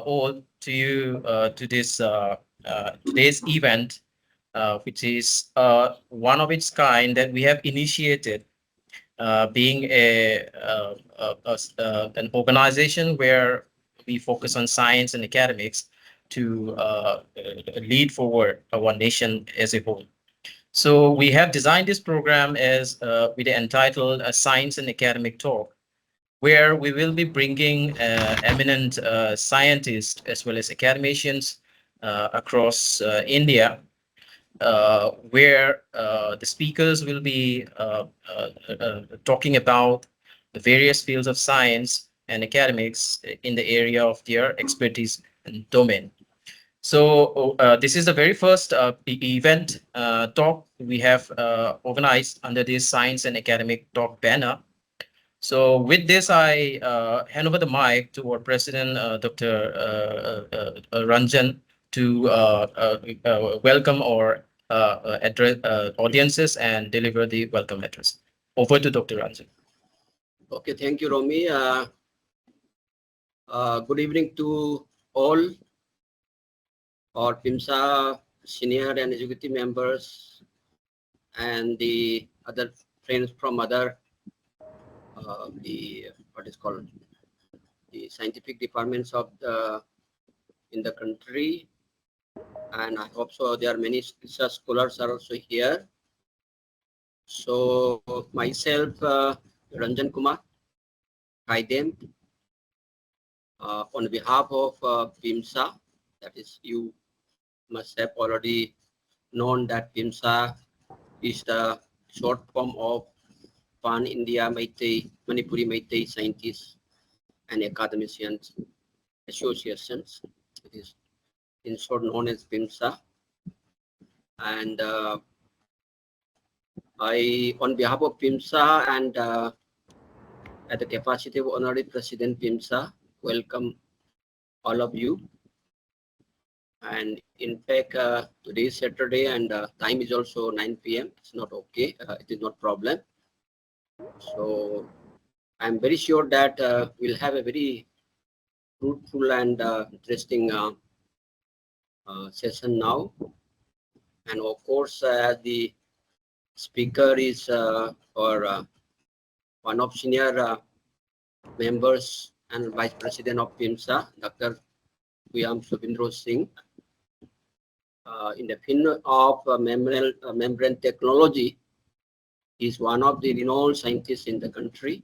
all to you to this today's event, which is one of its kind that we have initiated, being an organization where we focus on science and academics to lead forward our nation as a whole. So we have designed this program as with the entitled a Science and Academic Talk, where we will be bringing eminent scientists as well as academicians across India, where the speakers will be talking about the various fields of science and academics in the area of their expertise and domain. So this is the very first event talk we have organized under this Science and Academic Talk banner. So with this, I hand over the mic to our president, Dr. Ranjan, to welcome our address, audiences and deliver the welcome address. Over to Dr. Ranjan. Okay, thank you, Romy. Good evening to all our PIMSA senior and executive members and the other friends from other the what is called the scientific departments of the in the country, and I hope so there are many research scholars are also here. So myself, Ranjan Kumar Kaidem, on behalf of PIMSA, that is, you must have already known that PIMSA is the short form of Pan India Meitei Manipuri Meitei Scientists and Academicians Associations. It is in short known as PIMSA. And I, on behalf of PIMSA and at the capacity of Honorary President PIMSA, welcome all of you. And in fact, today is Saturday and time is also 9 p.m. It's not okay. It is not problem. So I'm very sure that we'll have a very fruitful and interesting session now. And of course, the speaker is or one of senior members and Vice President of PIMSA, Dr. Vyam Subindro Singh. In the field of membrane technology, he is one of the renowned scientists in the country.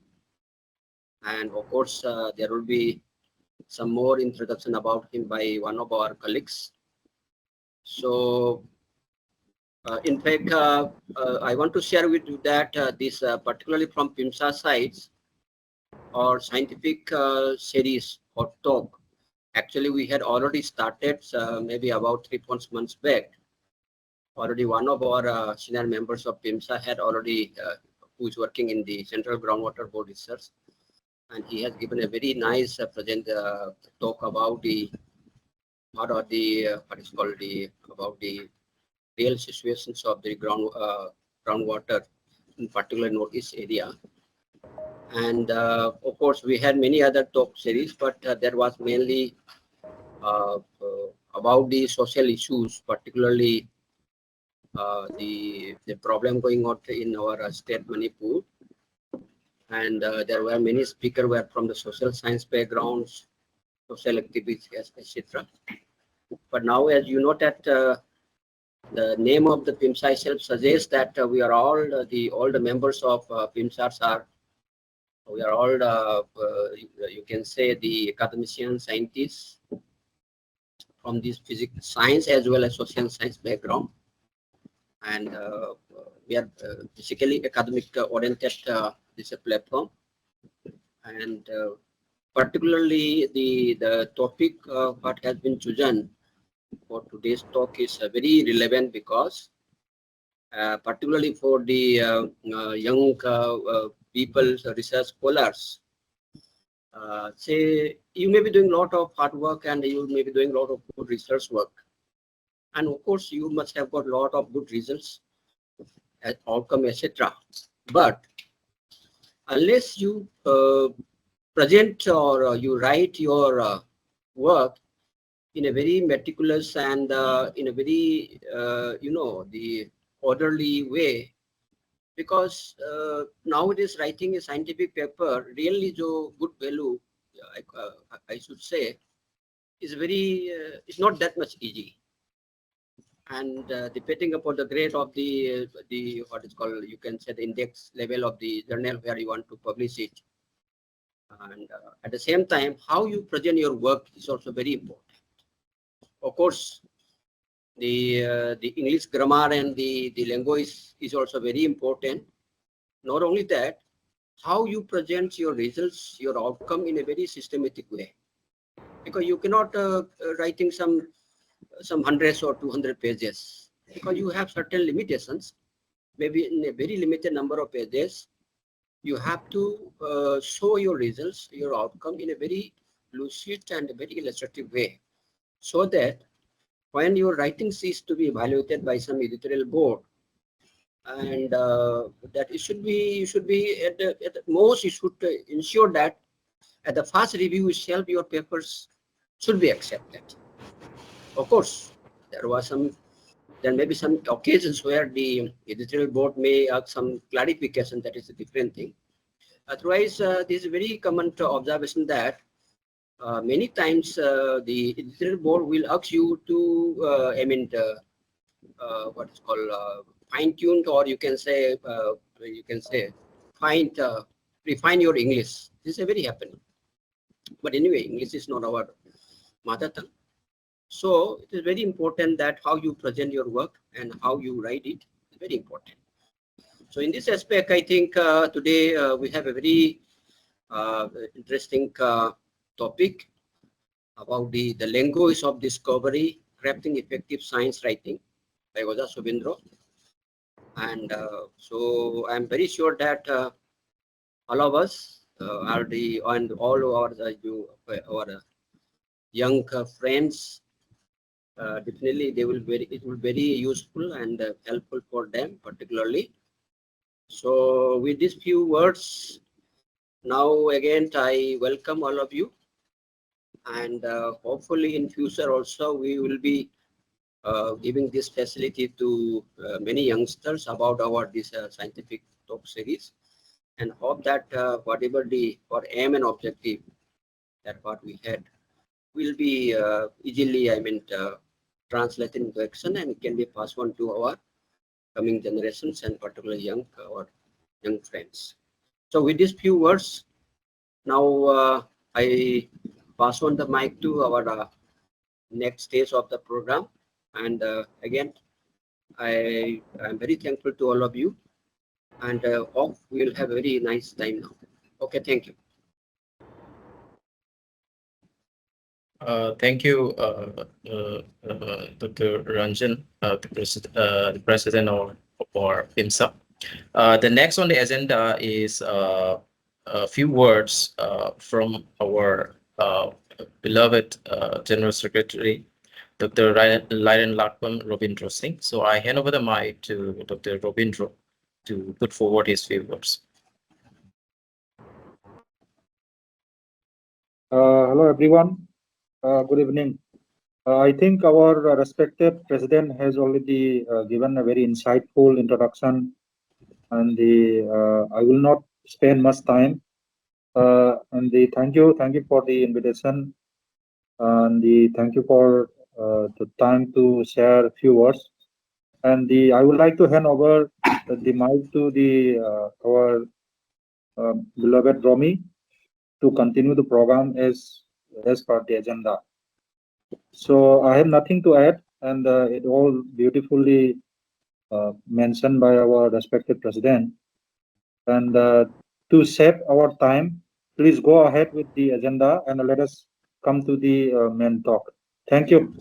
And of course, there will be some more introduction about him by one of our colleagues. So, in fact, I want to share with you that this, particularly from PIMSA sides, or scientific series or talk, actually we had already started maybe about 3 months back. Already one of our senior members of PIMSA had already, who is working in the Central Groundwater Board Research, and he has given a very nice present talk about the what are the what is called the about the real situations of the groundwater, in particular Northeast area. And of course, we had many other talk series, but there was mainly about the social issues, particularly the problem going on in our state Manipur. And there were many speakers were from the social science backgrounds, social activities, etc. But now, as you know, that the name of the PIMSA itself suggests that we are all the members of PIMSA are. We are all, you can say, the academicians, scientists from this physics, science as well as social science background, and we are basically academic oriented. This platform, and particularly the topic what has been chosen for today's talk is very relevant because particularly for the young people, research scholars, say you may be doing a lot of hard work and you may be doing a lot of good research work, and of course you must have got a lot of good results, outcome, etc. But unless you present or you write your work in a very meticulous and in a very the orderly way, because nowadays writing a scientific paper really jo good value, I should say, is very it's not that much easy. And depending upon the grade of the what is called, you can say, the index level of the journal where you want to publish it, and at the same time how you present your work is also very important. Of course, the English grammar and the language is also very important. Not only that, how you present your results, your outcome in a very systematic way, because you cannot writing some hundreds or 200 pages, because you have certain limitations. Maybe in a very limited number of pages, you have to show your results, your outcome in a very lucid and very illustrative way, so that when your writing is to be evaluated by some editorial board, and that it should be, you should be at the most, you should ensure that at the first review itself your papers should be accepted. Of course, there may be some occasions where the editorial board may ask some clarification. That is a different thing. Otherwise, this is a very common observation that many times the editorial board will ask you to, what is called fine-tuned, or you can say find refine your English. This is a very happening. But anyway, English is not our mother tongue. So it is very important that how you present your work and how you write it is very important. So in this aspect, I think today we have a very interesting topic about the language of discovery, crafting effective science writing by Oja Subindro. And so I'm very sure that all of us are the, and all our young friends, definitely they will very, it will be very useful and helpful for them particularly. So with these few words, now again I welcome all of you, and hopefully in future also we will be giving this facility to many youngsters about our this scientific talk series, and hope that whatever the or aim and objective that what we had will be easily, translated into action and can be passed on to our coming generations, and particularly young friends. So with these few words, now I pass on the mic to our next stage of the program. And again, I am very thankful to all of you, and hope we will have a very nice time now. Okay, thank you. Thank you, Dr. Ranjan, the president of PIMSA. The next on the agenda is a few words from our beloved General Secretary, Dr. Lyren Lakpam Robindro Singh. So I hand over the mic to Dr. Robindro to put forward his few words. Hello, everyone. Good evening. I think our respected president has already given a very insightful introduction, and I will not spend much time. And thank you for the invitation, and thank you for the time to share a few words. And I would like to hand over the mic to our beloved Romy to continue the program as per the agenda. So I have nothing to add, and it all beautifully mentioned by our respected president. And to save our time, please go ahead with the agenda and let us come to the main talk. Thank you.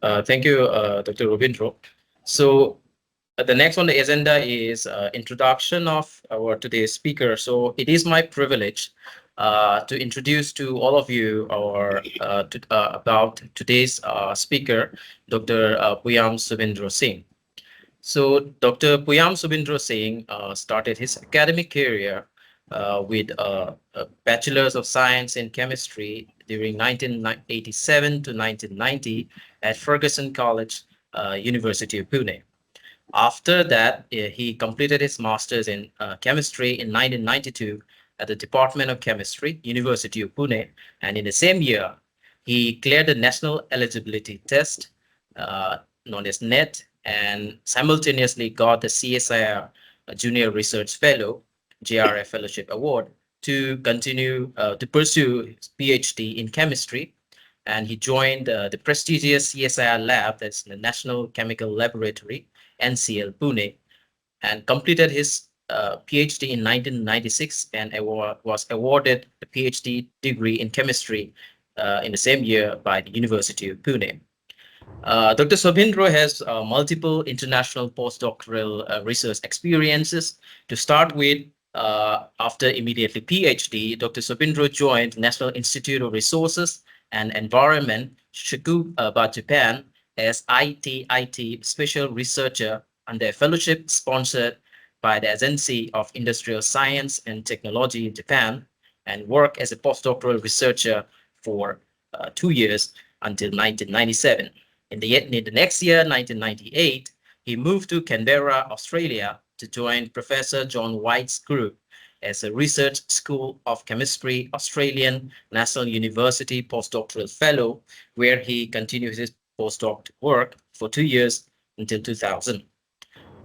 Thank you, Dr. Robindro. So the next on the agenda is introduction of our today's speaker. So it is my privilege to introduce to all of you about today's speaker, Dr. Puyam Subindro Singh. So Dr. Puyam Subindro Singh started his academic career with a Bachelor's of Science in Chemistry during 1987 to 1990 at Ferguson College, University of Pune. After that, he completed his master's in chemistry in 1992 at the Department of Chemistry, University of Pune, and in the same year, he cleared the National Eligibility Test, known as NET, and simultaneously got the CSIR Junior Research Fellow, JRF Fellowship Award, to continue to pursue his PhD in chemistry. And he joined the prestigious CSIR lab, that's the National Chemical Laboratory, NCL Pune, and completed his PhD in 1996 and was awarded a PhD degree in chemistry in the same year by the University of Pune. Dr. Sobhindro has multiple international postdoctoral research experiences. To start with, after immediately PhD, Dr. Sobhindro joined National Institute of Resources and Environment, Tsukuba, Japan, as ITIT Special Researcher under a fellowship sponsored by the Agency of Industrial Science and Technology in Japan, and worked as a postdoctoral researcher for 2 years until 1997. In the next year, 1998, he moved to Canberra, Australia, to join Professor John White's group as a Research School of Chemistry Australian National University postdoctoral fellow, where he continued his postdoc work for 2 years until 2000.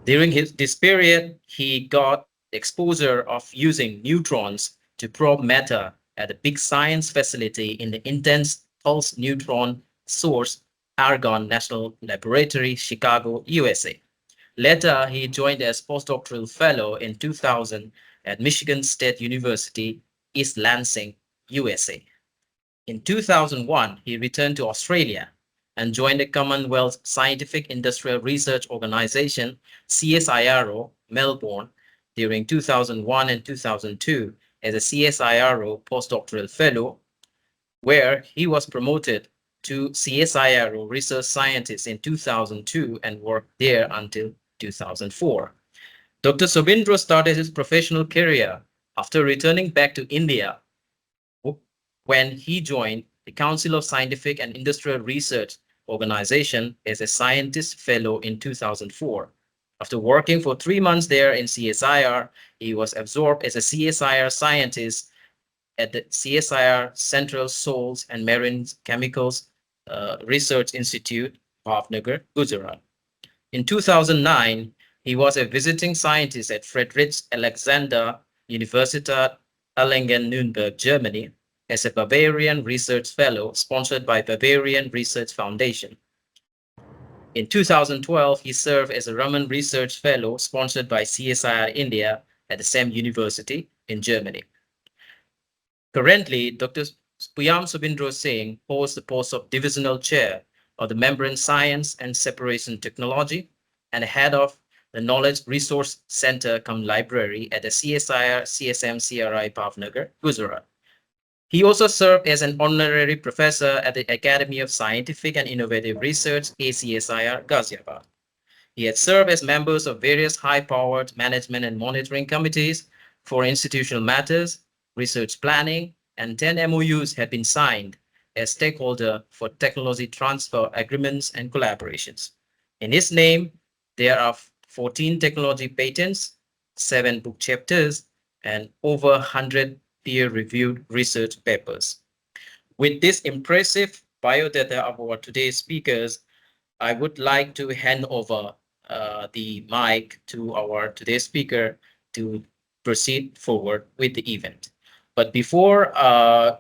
During this period, he got exposure of using neutrons to probe matter at the Big Science facility in the Intense Pulse Neutron Source Argonne National Laboratory, Chicago, USA. Later, he joined as postdoctoral fellow in 2000 at Michigan State University, East Lansing, USA. In 2001, he returned to Australia and joined the Commonwealth Scientific Industrial Research Organisation, CSIRO, Melbourne, during 2001 and 2002 as a CSIRO postdoctoral fellow, where he was promoted to CSIRO research scientist in 2002 and worked there until 2004. Dr. Sobhindro started his professional career after returning back to India when he joined the Council of Scientific and Industrial Research Organization as a scientist fellow in 2004. After working for 3 months there in CSIR, he was absorbed as a CSIR scientist at the CSIR Central Salts and Marine Chemicals Research Institute, Bhavnagar, Gujarat. In 2009, he was a visiting scientist at Friedrich Alexander Universität Erlangen-Nuremberg, Germany, as a Bavarian Research Fellow sponsored by Bavarian Research Foundation. In 2012, he served as a Raman Research Fellow sponsored by CSIR India at the same university in Germany. Currently, Dr. Puyam Sobhindro Singh holds the post of Divisional Chair of the Membrane Science and Separation Technology and head of the Knowledge Resource Center cum Library at the CSIR CSM CRI Bhavnagar, Gujarat. He also served as an honorary professor at the Academy of Scientific and Innovative Research, ACSIR, Ghaziabad. He had served as members of various high-powered management and monitoring committees for institutional matters, research planning, and 10 MOUs had been signed as stakeholder for technology transfer agreements and collaborations. In his name, there are 14 technology patents, 7 book chapters, and over 100 peer-reviewed research papers. With this impressive biodata of our today's speakers, I would like to hand over the mic to our today's speaker to proceed forward with the event. But before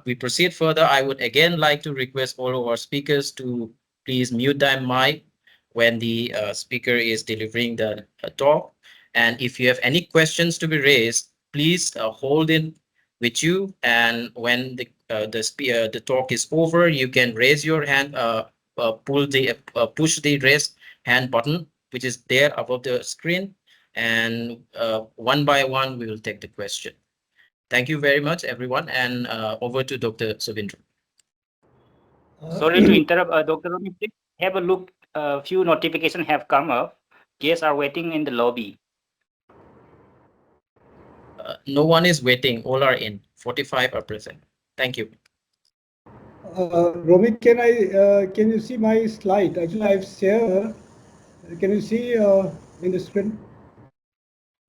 we proceed further, I would again like to request all of our speakers to please mute their mic when the speaker is delivering the talk. And if you have any questions to be raised, please hold it with you. And when the talk is over, you can raise your hand, push the raise hand button, which is there above the screen. And one by one, we will take the question. Thank you very much, everyone. And over to Dr. Sobhindro. Sorry to interrupt, Dr. Romi, please have a look. A few notifications have come up. Guests are waiting in the lobby. No one is waiting. All are in. 45 are present. Thank you. Romy, can you see my slide? Actually, I've shared. Can you see in the screen?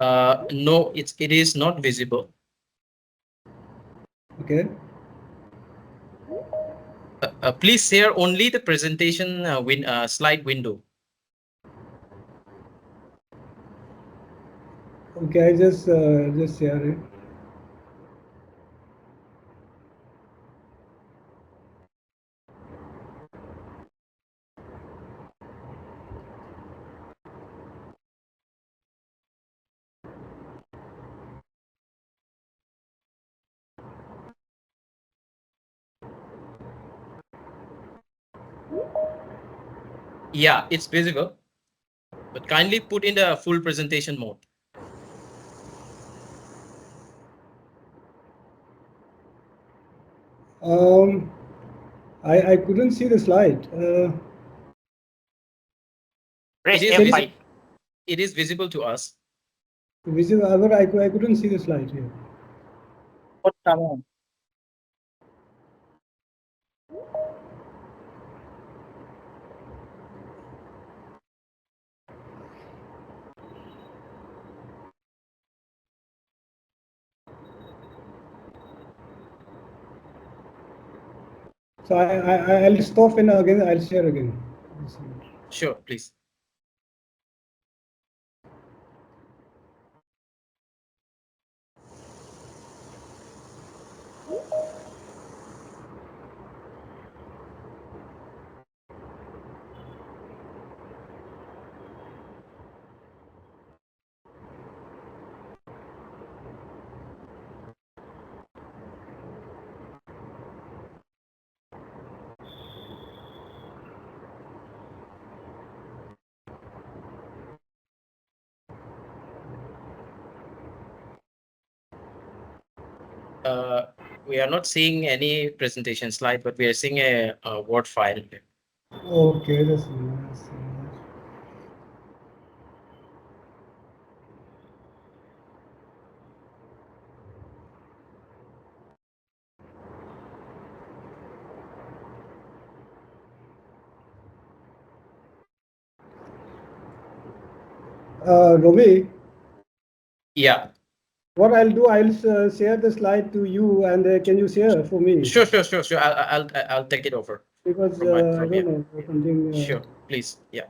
No, it is not visible. Okay. Please share only the presentation slide window. Okay, I just share it. Yeah, it's visible, but kindly put in the full presentation mode. I couldn't see the slide. Press It is F5. visible. It is visible to us. Visible, I couldn't see the slide here. Come on. So I'll stop and again I'll share again. Sure, please. We are not seeing any presentation slide, but we are seeing a Word file. Okay, that's nice. Romy, Yeah, what I'll do, I'll share the slide to you, and can you share for me? sure. I'll take it over. Because From my- I from don't here. know something. Sure, please. Yeah.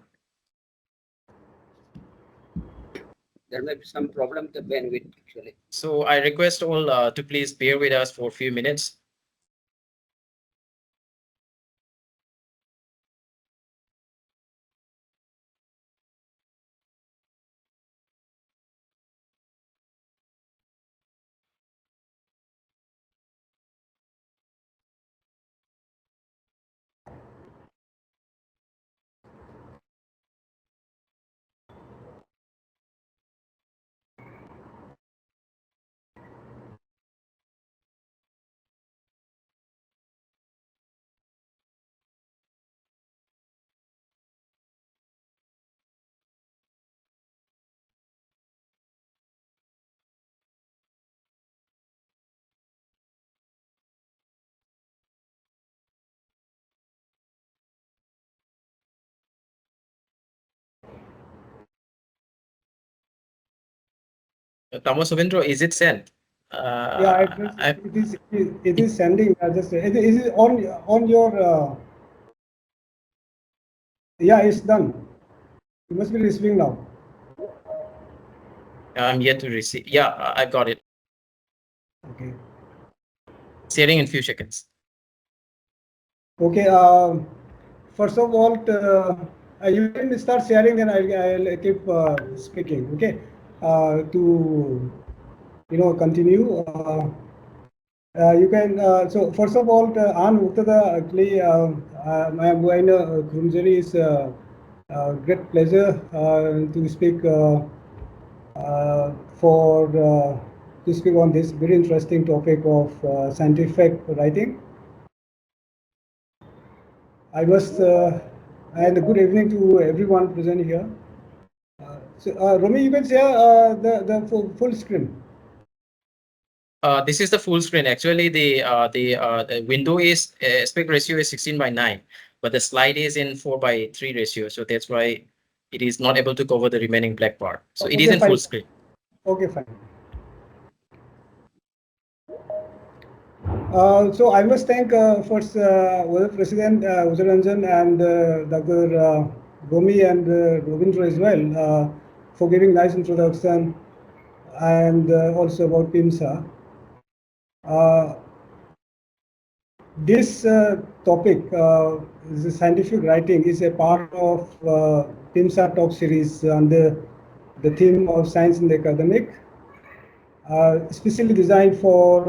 There may be some problem with the bandwidth actually. So I request all to please bear with us for a few minutes. Thomas Subendro, is it sent? Yeah, it is sending. Just it is on your. Yeah, it's done. You must be receiving now. I'm yet to receive. Yeah, I got it. Okay. Sharing in few seconds. Okay. First of all, you can start sharing, then I'll keep speaking. Okay. To continue. You can. So first of all, An Muktada, actually, I am going Khurumjari is great pleasure to speak to speak on this very interesting topic of scientific writing. And good evening to everyone present here. So, Romy, you can share the full screen. This is the full screen. Actually, the window is aspect ratio is 16:9, but the slide is in 4:3 ratio. So that's why it is not able to cover the remaining black part. So it is Okay, in full fine. screen. Okay, fine. So I must thank first President Uzar Ranjan and Dr. Gomi and Ravindra as well for giving nice introduction and also about PIMSA. This topic, the scientific writing, is a part of PIMSA talk series under the theme of science in the academic. Specially designed for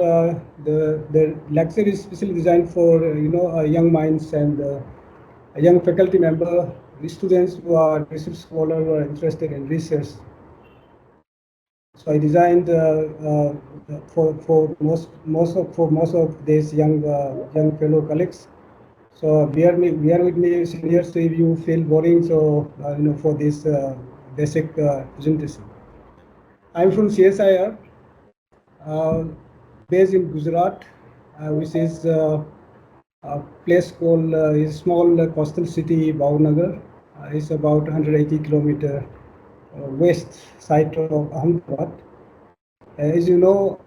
the lecture is specially designed for young minds and a young faculty member, the students who are research scholar who are interested in research. So I designed for most of these young fellow colleagues. So bear with me, seniors, so if you feel boring. So for this basic presentation, I'm from CSIR. Based in Gujarat, which is a place called a small coastal city, Bhavnagar. It's about 180 kilometer west side of Ahmedabad. As you know,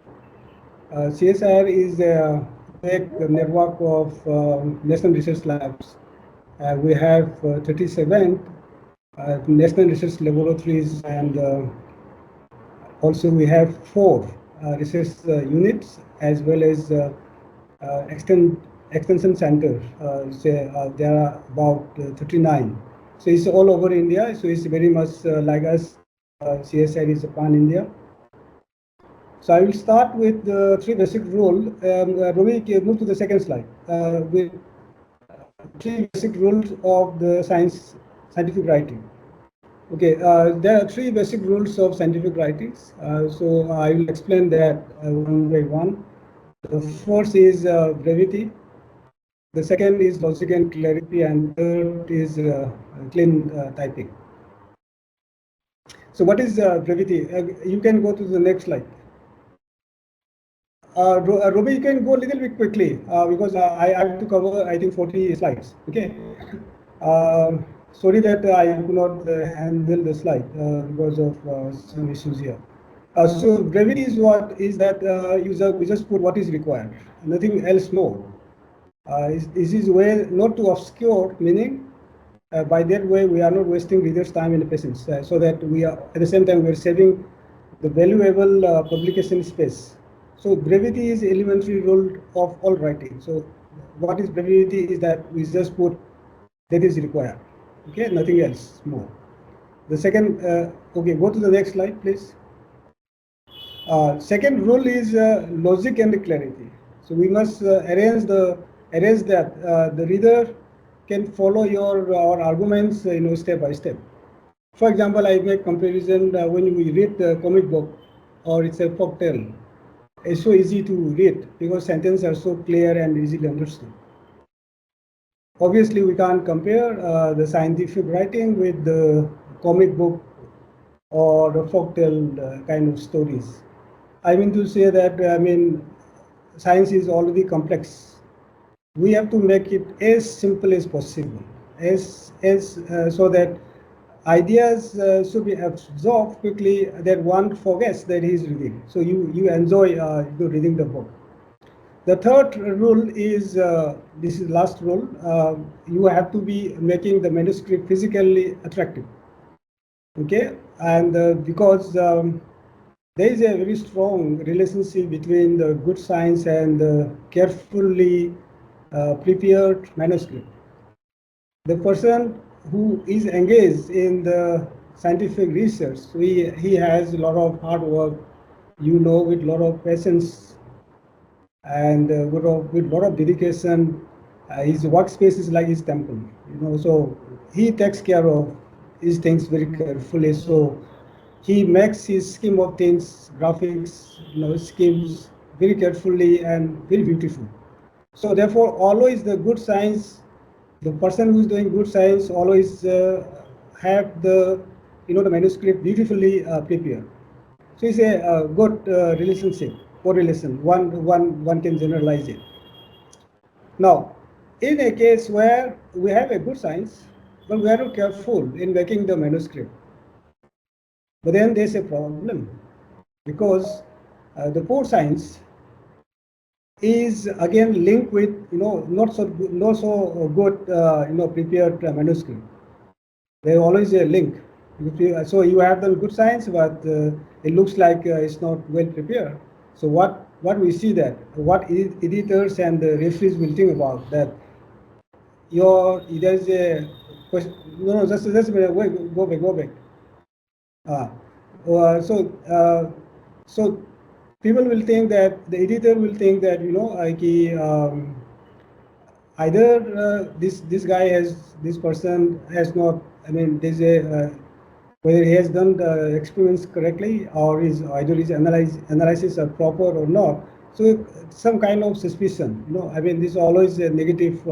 CSIR is a big network of national research labs. We have 37 national research laboratories, and also we have 4 research units as well as extension center. There are about 39. So it's all over India. So it's very much like us. CSIR is pan-India. So I will start with the 3 basic rules. Romi, move to the second slide. With 3 basic rules of the scientific writing. Okay, there are 3 basic rules of scientific writings. So I will explain that one by one. The first is brevity. The second is logic and clarity, and third is clean typing. So what is brevity? You can go to the next slide. Robi, you can go a little bit quickly because I have to cover, I think, 40 slides. Okay. Sorry that I could not handle the slide because of some issues here. So brevity is what is that we just put what is required, nothing else more. This is way not to obscure meaning. By that way, we are not wasting readers' time and patience, so that we are at the same time we are saving the valuable publication space. So brevity is elementary rule of all writing. So what is brevity is that we just put that is required. Okay, nothing else more. The second, okay, go to the next slide, please. Second rule is logic and clarity. So we must arrange that the reader can follow our arguments, step by step. For example, I make comparison when we read the comic book or it's a folk tale. It's so easy to read because sentences are so clear and easily understood. Obviously, we can't compare the scientific writing with the comic book or the folktale kind of stories. I mean to say that science is already complex. We have to make it as simple as possible, so that ideas should be absorbed quickly, that one forgets that he is reading. So you enjoy reading the book. The third rule is, this is last rule, you have to be making the manuscript physically attractive. Okay, and because there is a very strong relationship between the good science and the carefully prepared manuscript. The person who is engaged in the scientific research, he has a lot of hard work, with a lot of patience and with a lot of dedication. His workspace is like his temple, so he takes care of his things very carefully. So he makes his scheme of things, graphics, schemes very carefully and very beautiful. So therefore, always the good science, the person who is doing good science always have the manuscript beautifully prepared. So it's a good relationship correlation. One can generalize it. Now, in a case where we have a good science, but we are not careful in making the manuscript, but then there's a problem, because the poor science is again linked with not so good prepared manuscript. There's always a link. So you have done good science, but it looks like it's not well prepared. So what we see that what editors and the referees will think about that. There's a question. No, just a minute. Wait, go back. So people will think that the editor will think that either this guy this person has not. I mean, there's a whether he has done the experiments correctly or either his analysis are proper or not. So some kind of suspicion. I mean, this is always a negative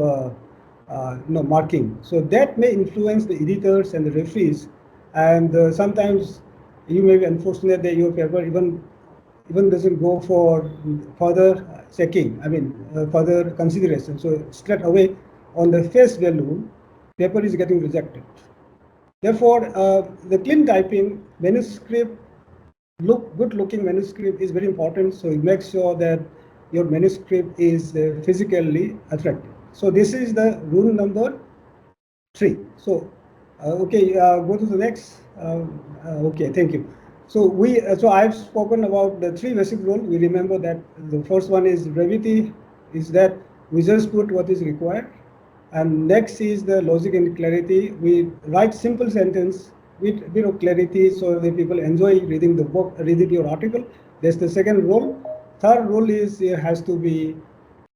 marking. So that may influence the editors and the referees, and sometimes you may be unfortunate that your paper even doesn't go for further checking. I mean, further consideration. So straight away on the face value, paper is getting rejected. Therefore, the clean typing manuscript, good looking manuscript is very important. So it makes sure that your manuscript is physically attractive. So this is the rule number 3. So okay, go to the next. Okay, thank you. So I've spoken about the 3 basic rules. We remember that the first one is brevity, is that we just put what is required. And next is the logic and clarity. We write simple sentence with a bit of clarity so that people enjoy reading the book, reading your article. That's the second rule. Third rule is it has to be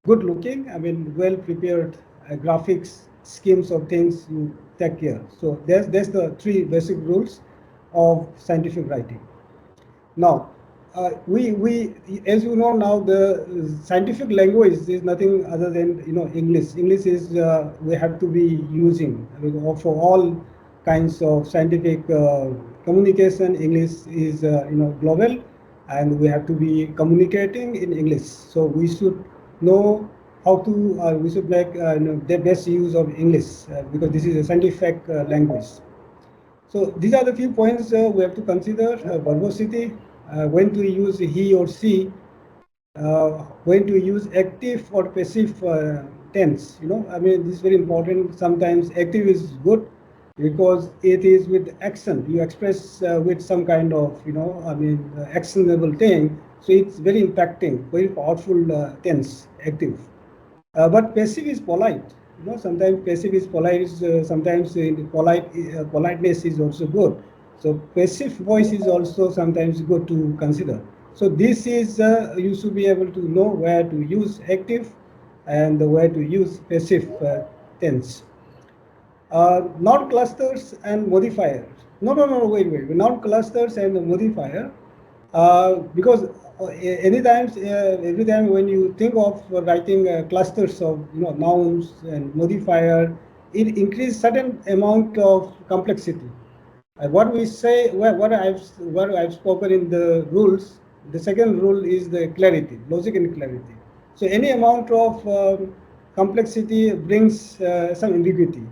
good looking. I mean, well prepared graphics, schemes of things you take care. So that's the 3 basic rules of scientific writing. Now, we as you know now, the scientific language is nothing other than English. English is we have to be using for all kinds of scientific communication. English is global, and we have to be communicating in English. So we should know how to we should make the best use of English because this is a scientific language. So these are the few points we have to consider. Verbosity, when to use he or she, when to use active or passive tense. I mean, this is very important. Sometimes active is good because it is with action. You express with some kind of, actionable thing. So it's very impacting, very powerful tense, active. But passive is polite. Sometimes passive is polite. Sometimes politeness is also good. So passive voice is also sometimes good to consider. So this is you should be able to know where to use active and where to use passive tense. Noun clusters and modifier. No, wait. Noun clusters and modifier, because every time when you think of writing clusters of nouns and modifier, it increases certain amount of complexity. What we say, what I've spoken in the rules, the second rule is the clarity, logic and clarity. So any amount of complexity brings some ambiguity.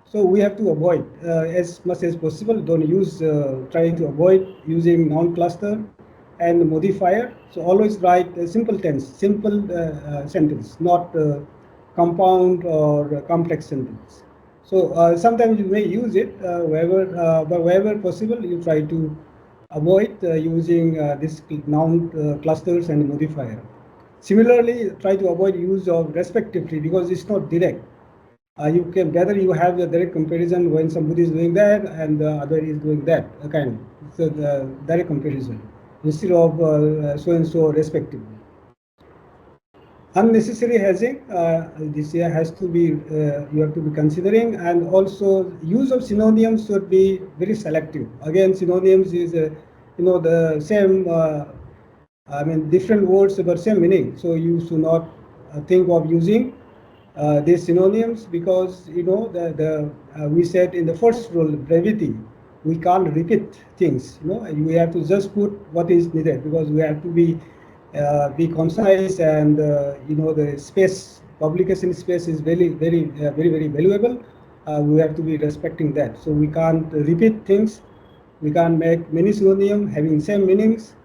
So we have to avoid as much as possible. Don't use trying to avoid using noun cluster and modifier. So always write a simple tense, simple sentence, not compound or complex sentence. So sometimes you may use it but wherever possible, you try to avoid using this noun clusters and modifier. Similarly, try to avoid use of respectively because it's not direct. You can better you have the direct comparison when somebody is doing that and the other is doing that kind of. So the direct comparison instead of so and so respectively. Unnecessary hazing, this here has to be you have to be considering, and also use of synonyms should be very selective. Again, synonyms is the same different words but same meaning, so you should not think of using these synonyms because we said in the first rule, brevity, we can't repeat things. We have to just put what is needed because we have to be be concise, and the space, publication space is very valuable. We have to be respecting that. So we can't repeat things. We can't make many synonym having same meanings.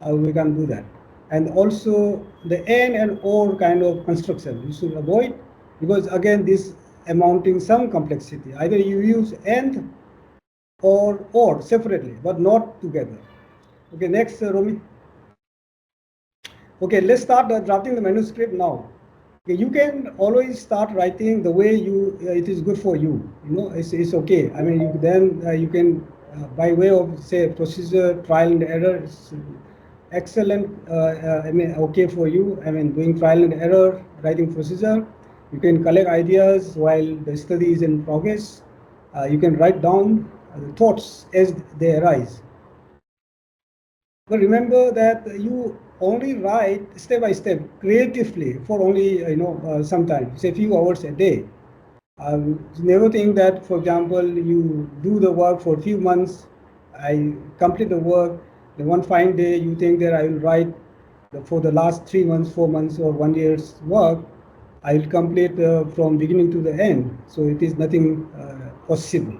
We can't do that. And also the and or kind of construction you should avoid, because again this amounting some complexity. Either you use and or separately, but not together. Okay, next, Romi. Okay, let's start drafting the manuscript now. Okay, you can always start writing the way it is good for you. It's okay. I mean, you can by way of say procedure, trial and error. It's excellent. I mean, okay for you. I mean, doing trial and error, writing procedure. You can collect ideas while the study is in progress. You can write down the thoughts as they arise. But remember that you only write step by step creatively for only sometimes say a few hours a day. Never think that, for example, you do the work for a few months, I complete the work, then one fine day you think that I will write for the last 3 months, 4 months, or 1 year's work, I will complete from beginning to the end. So it is nothing possible.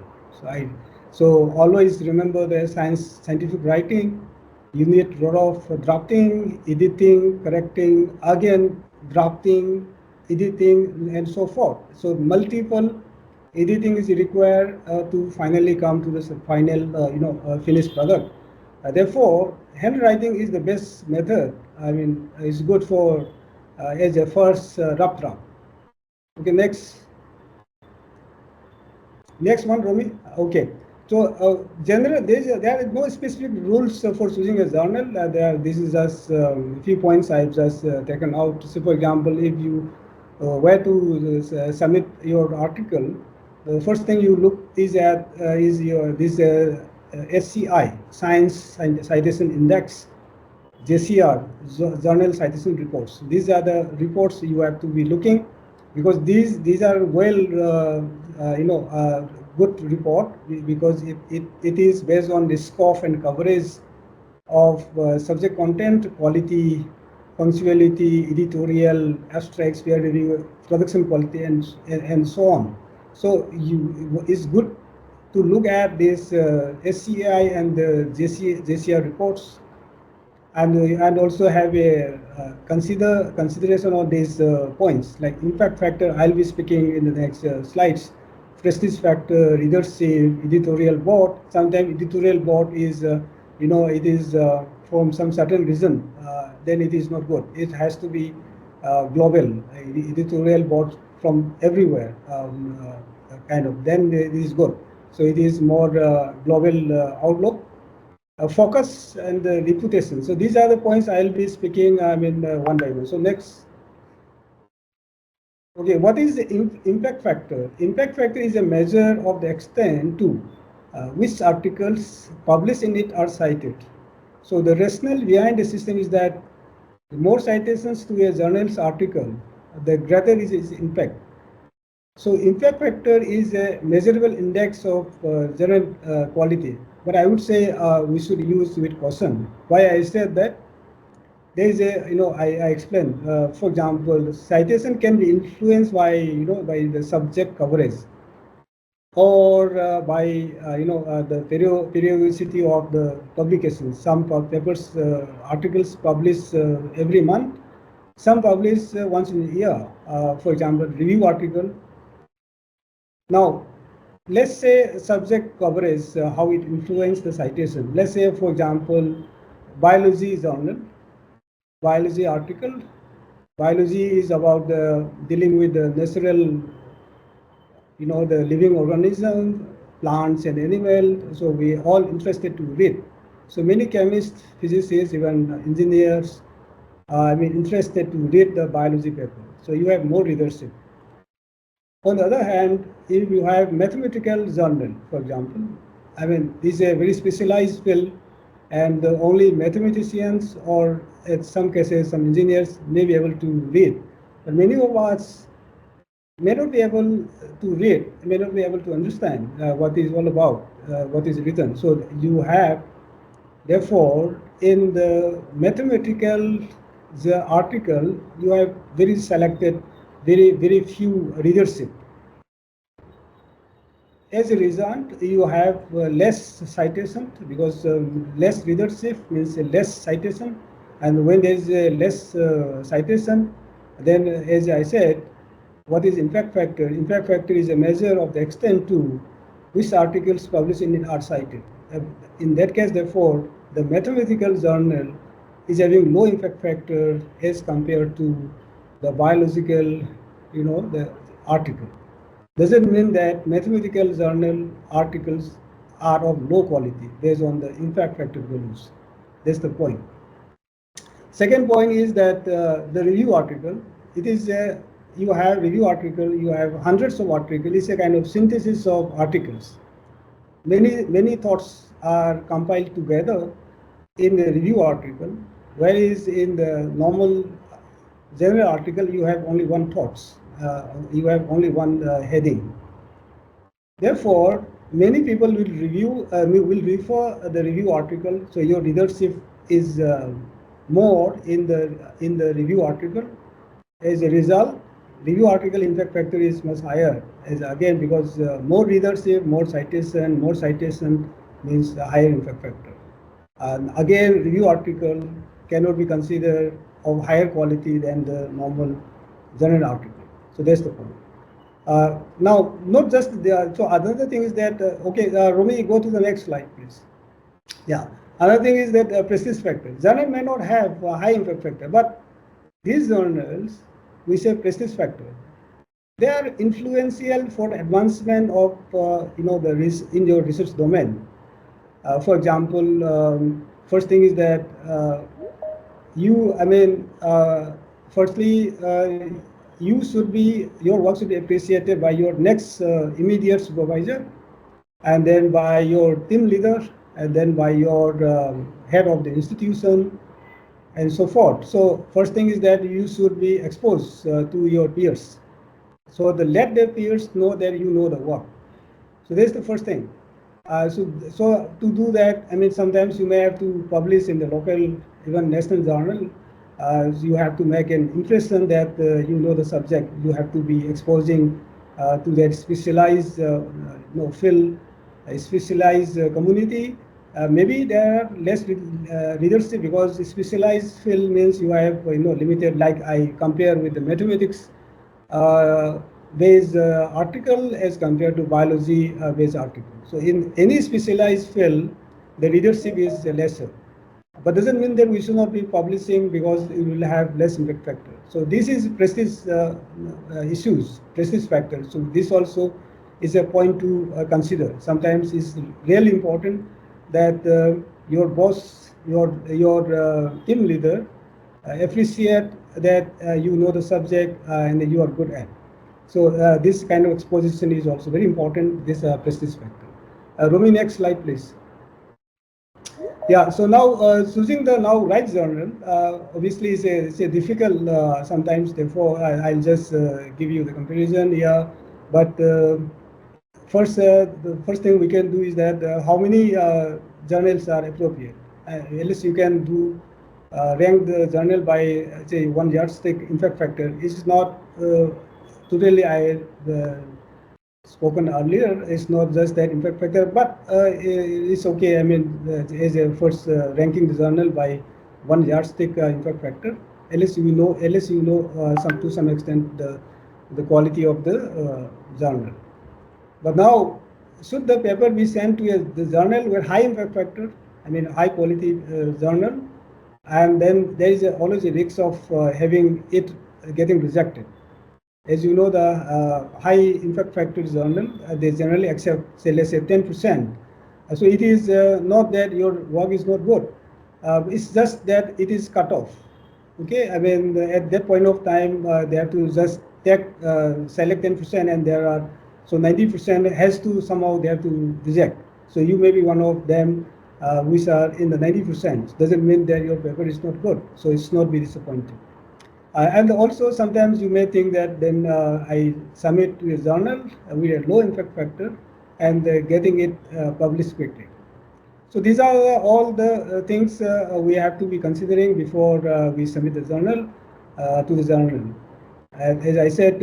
So always remember the scientific writing. You need a lot of drafting, editing, correcting, again drafting, editing, and so forth. So multiple editing is required to finally come to the final finished product. Therefore, handwriting is the best method. I mean, it's good for as a first rough draft. Okay, next one, Romi. Okay. So general, there is no specific rules for choosing a journal. This is just a few points I've just taken out. So, for example, if you were to submit your article, the first thing you look is at this SCI, Science Citation Index, JCR, Journal Citation Reports. These are the reports you have to be looking, because these are well good report, because it is based on the scope and coverage of subject content, quality, punctuality, editorial, abstracts, peer review, production quality, and so on. So it's good to look at this SCI and the JCR reports, and also have a consideration on these points like impact factor. I'll be speaking in the next slides. Prestige factor, readership, editorial board. Sometimes editorial board is it is from some certain reason, then it is not good. It has to be global editorial board from everywhere, kind of, then it is good. So it is more global outlook. Focus and reputation. So these are the points I'll be speaking one by one. So next. Okay, what is the impact factor? Impact factor is a measure of the extent to which articles published in it are cited. So the rationale behind the system is that the more citations to a journal's article, the greater is its impact. So impact factor is a measurable index of journal quality, but I would say we should use with caution. Why I said that? There is a, I explained, for example, citation can be influenced by, by the subject coverage, or by, the periodicity of the publication. Some papers, articles publish every month, some publish once in a year, for example, review article. Now, let's say subject coverage, how it influenced the citation. Let's say, for example, biology journal, biology article. Biology is about dealing with the natural, the living organism, plants and animals. So we all interested to read. So many chemists, physicists, even engineers, interested to read the biology paper. So you have more readership. On the other hand, if you have mathematical journal, for example, this is a very specialized field, and only mathematicians, or in some cases some engineers, may be able to read. But many of us may not be able to read, may not be able to understand what is all about, what is written. So you have, therefore, in the mathematical the article, you have very selected, very few readership. As a result, you have less citation because less readership means less citation, and when there is less citation, then as I said, what is impact factor? Impact factor is a measure of the extent to which articles published in it are cited. In that case, therefore, the mathematical journal is having low impact factor as compared to the biological, the article. Doesn't mean that mathematical journal articles are of low quality based on the impact factor values. That's the point. Second point is that the review article, it is you have review article, you have hundreds of articles. It's a kind of synthesis of articles. Many thoughts are compiled together in the review article, whereas in the normal general article you have only one thoughts. You have only one heading. Therefore, many people will refer the review article. So your readership is more in the review article. As a result, review article impact factor is much higher. As again, because more readership, more citation means higher impact factor. And again, review article cannot be considered of higher quality than the normal journal article. So that's the point. Now, not just the, so another thing is that, okay, Romy, go to the next slide, please. Yeah, another thing is that prestige factor. Journal may not have a high impact factor, but these journals, we say prestige factor, they are influential for advancement of, in your research domain. For example, first thing is that firstly, your work should be appreciated by your next immediate supervisor, and then by your team leader, and then by your head of the institution, and so forth. So first thing is that you should be exposed to your peers. So let the peers know that you know the work. So that's the first thing. So to do that, sometimes you may have to publish in the local, even national journal. You have to make an impression that you know the subject. You have to be exposing to that specialized field, specialized community. Maybe there are less readership because specialized field means you have limited. Like I compare with the mathematics based article as compared to biology based article. So in any specialized field, the readership is lesser. But doesn't mean that we should not be publishing because it will have less impact factor. So this is prestige issues, prestige factor. So this also is a point to consider. Sometimes it's really important that your boss, your team leader appreciate that you know the subject and you are good at. So this kind of exposition is also very important, this prestige factor. Romy, next slide, please. Yeah, so now choosing the right journal obviously is a difficult sometimes. Therefore, I'll just give you the comparison here. But the first thing we can do is that how many journals are appropriate. At least you can do rank the journal by say one yardstick impact factor. It's not totally spoken earlier. It's not just that impact factor, but it's okay. As a first ranking the journal by one yardstick impact factor. At least you know to some extent the quality of the journal. But now, should the paper be sent to the journal with high impact factor, high quality journal, and then there is always a risk of having it getting rejected. As you know, the high impact factor journal, they generally accept, say, let's say 10%. So it is not that your work is not good. It's just that it is cut off. Okay, at that point of time, they have to just select 10%, and there are, so 90% has to somehow they have to reject. So you may be one of them which are in the 90%. Doesn't mean that your paper is not good. So it's not be disappointing. And also sometimes you may think that then I submit to a journal with a low impact factor and getting it published quickly. So these are all the things we have to be considering before we submit the journal to the journal. As I said,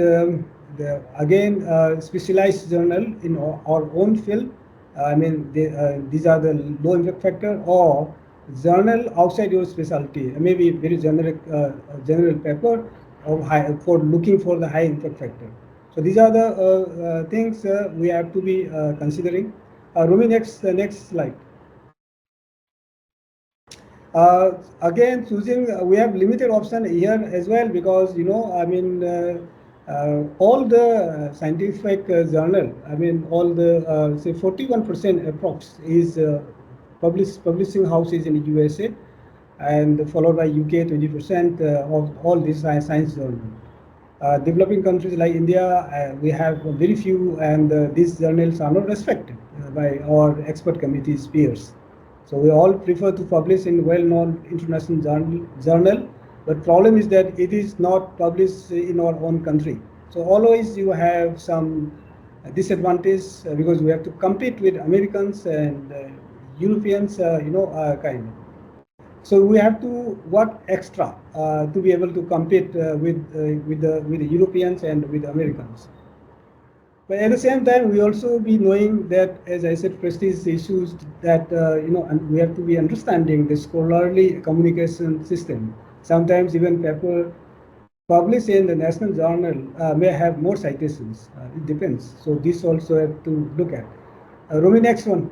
specialized journal in our own field. I mean, these are the low impact factor, or journal outside your specialty, maybe very generic general paper of for looking for the high impact factor. So these are the things we have to be considering. Rumi, next slide. Again, choosing, we have limited option here as well, because I mean, all the scientific journal, I mean, all the say 41% approx is publishing houses in the USA, and followed by UK 20% of all these science journals. Developing countries like India, we have very few, and these journals are not respected by our expert committee's peers. So we all prefer to publish in well-known international journal, but problem is that it is not published in our own country. So always you have some disadvantage because we have to compete with Americans and Europeans, kind of. So we have to work extra to be able to compete with the Europeans and with the Americans. But at the same time, we also be knowing that, as I said, prestige issues that and we have to be understanding the scholarly communication system. Sometimes even paper published in the national journal may have more citations. It depends. So this also have to look at. Rumi, next one.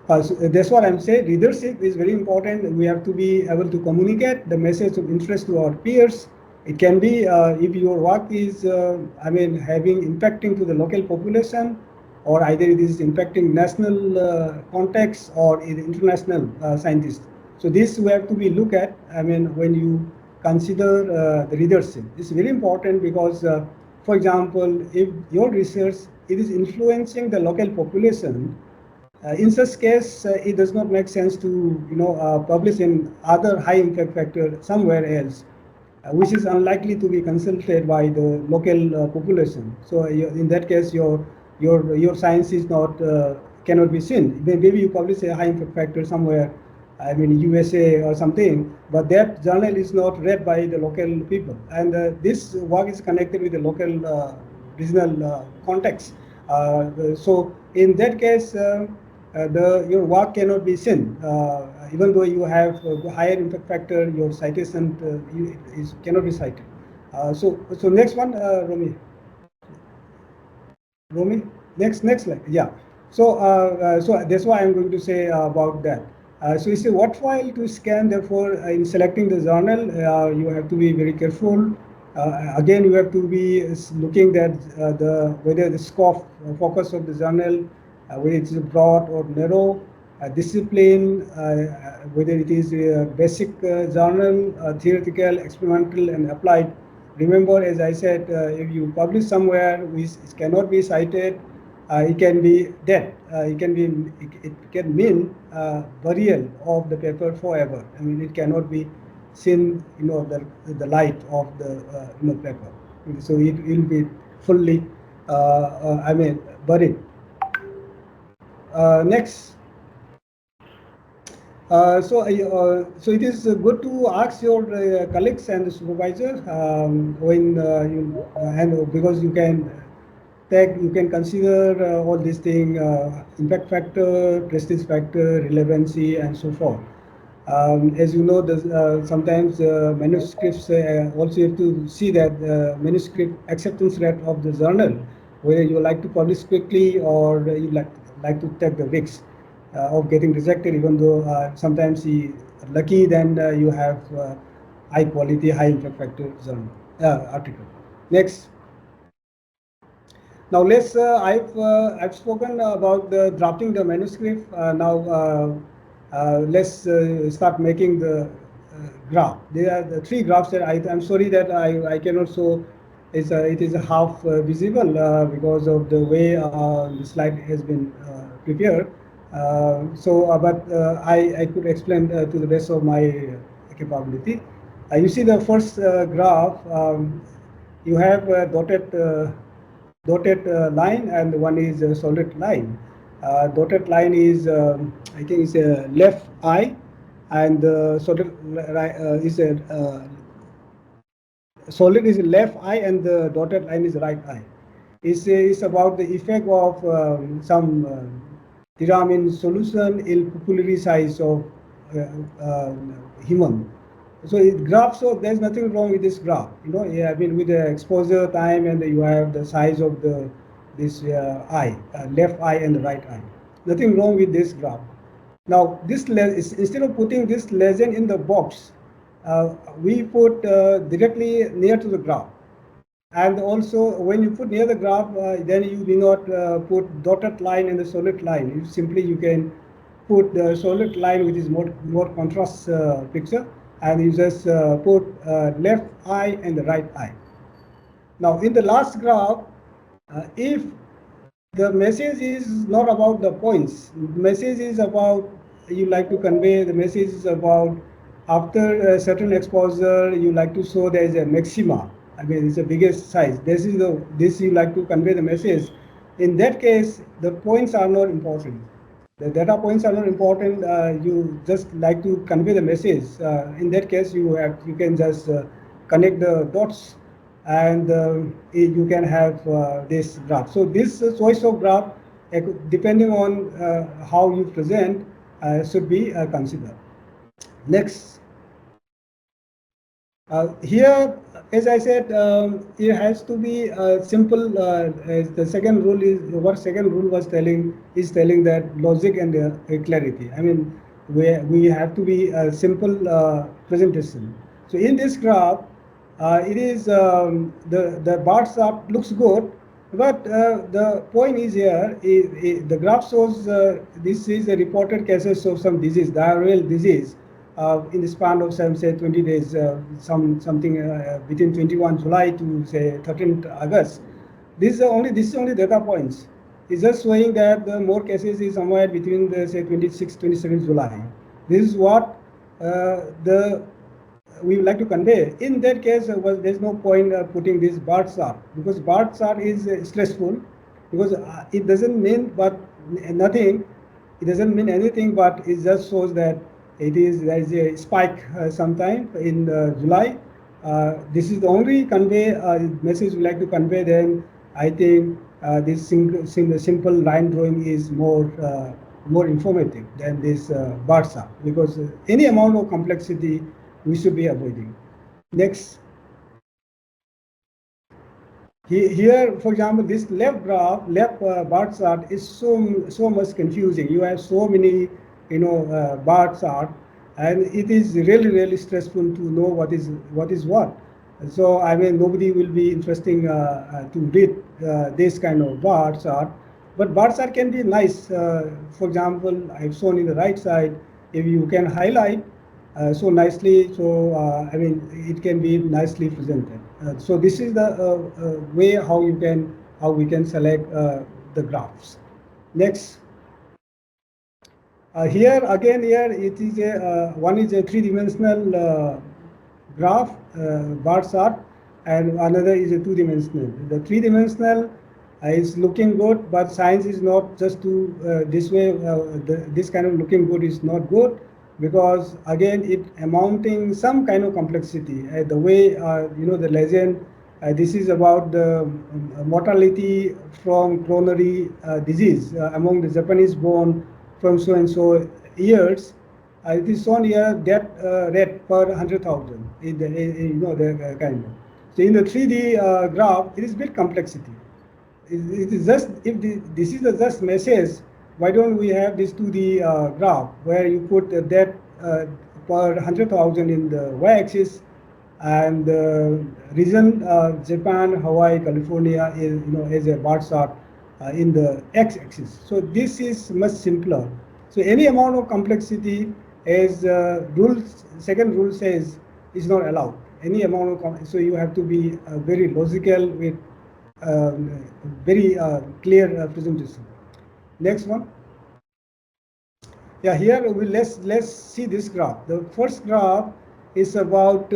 So that's what I'm saying. Leadership is very important. We have to be able to communicate the message of interest to our peers. It can be if your work is, having impacting to the local population, or either it is impacting national context or international scientists. So this we have to be look at. I mean, when you consider the leadership, it's very important because, for example, if your research it is influencing the local population. In such case, it does not make sense to publish in other high impact factor somewhere else, which is unlikely to be consulted by the local population. So in that case, your science is not cannot be seen. Maybe you publish a high impact factor somewhere, I mean USA or something, but that journal is not read by the local people, and this work is connected with the local regional context. So in that case. Your work cannot be seen, even though you have a higher impact factor. Your citation cannot be cited. So next one, Romy. Romy, next slide. Yeah. So so that's why I'm going to say about that. So it's worthwhile to scan. Therefore, in selecting the journal, you have to be very careful. Again, you have to be looking at whether the scope focus of the journal. Whether it is broad or narrow, discipline, whether it is a basic journal, theoretical, experimental, and applied. Remember, as I said, if you publish somewhere which cannot be cited, it can be dead. It can mean burial of the paper forever. I mean, it cannot be seen, the light of the paper. So it will be fully, buried. Next. So it is good to ask your colleagues and the supervisor when because you can consider all these things, impact factor, prestige factor, relevancy, and so forth. As you know, sometimes manuscripts also have to see that manuscript acceptance rate of the journal, whether you like to publish quickly or you like to take the risk of getting rejected, even though sometimes you are lucky, then you have high quality, high impact factor journal article. Next. Now let's. I've spoken about the drafting the manuscript. Now let's start making the graph. There are the three graphs that I'm sorry that I cannot show. It is half visible because of the way the slide has been prepared. But I could explain to the best of my capability. You see the first graph. You have a dotted line, and one is a solid line. Dotted line is, I think, it's a left eye, and solid is a solid is left eye, and the dotted line is right eye. It's about the effect of some Tyramin solution in pupillary size of human. So it graph, so there's nothing wrong with this graph. Yeah, I mean, with the exposure time, and you have the size of this eye, left eye and the right eye. Nothing wrong with this graph. Now, this instead of putting this legend in the box, we put directly near to the graph. And also, when you put near the graph, then you do not put dotted line and the solid line. You can put the solid line, which is more contrast picture, and you just put left eye and the right eye. Now, in the last graph, if the message is not about the points, the message is about, you like to convey, the message is about after a certain exposure, you like to show there is a maxima. I mean, it's the biggest size. This you like to convey the message. In that case, the points are not important. The data points are not important. You just like to convey the message. In that case, you can just connect the dots, and you can have this graph. So this choice of graph, depending on how you present, should be considered. Next. Here, as I said, it has to be simple. As the second rule is, what second rule was telling is telling that logic and clarity. I mean, we have to be a simple presentation. So in this graph, it is the bar chart looks good, but the point is here, the graph shows this is a reported cases of some disease, diarrheal disease. In the span of, say 20 days, something between 21 July to say 13th August. This is only data points. It's just showing that the more cases is somewhere between the say 26, 27 July. This is what we would like to convey. In that case, there's no point putting this bar chart, because bar chart is stressful, because it doesn't mean nothing. It doesn't mean anything, but it just shows that there is a spike sometime in July. This is the only message we like to convey. Then I think this simple line drawing is more informative than this bar chart, because any amount of complexity we should be avoiding. Next. Here, for example, this left bar chart is so much confusing. You have so many bar chart, and it is really stressful to know what is what. So I mean, nobody will be interesting to read this kind of bar chart. But bar chart can be nice. For example, I've shown in the right side, if you can highlight so nicely, so I mean, it can be nicely presented. So this is the way how we can select the graphs. Next. Here it is one is a three-dimensional graph bar chart, and another is a two-dimensional. The three-dimensional is looking good, but science is not just to this way. This kind of looking good is not good, because again it amounting some kind of complexity. The way the legend. This is about the mortality from coronary disease among the Japanese born from so and so years. It is shown here death rate per 100,000. The kind of. So in the 3D graph, it is bit complexity. It is just, if this is the just message, why don't we have this 2D graph where you put the death per 100,000 in the y-axis, and the region Japan, Hawaii, California is as a bar chart in the x-axis. So this is much simpler. So any amount of complexity, as second rule says, is not allowed. Any amount of so you have to be very logical with very clear presentation. Next one. Yeah, here let's see this graph. The first graph is about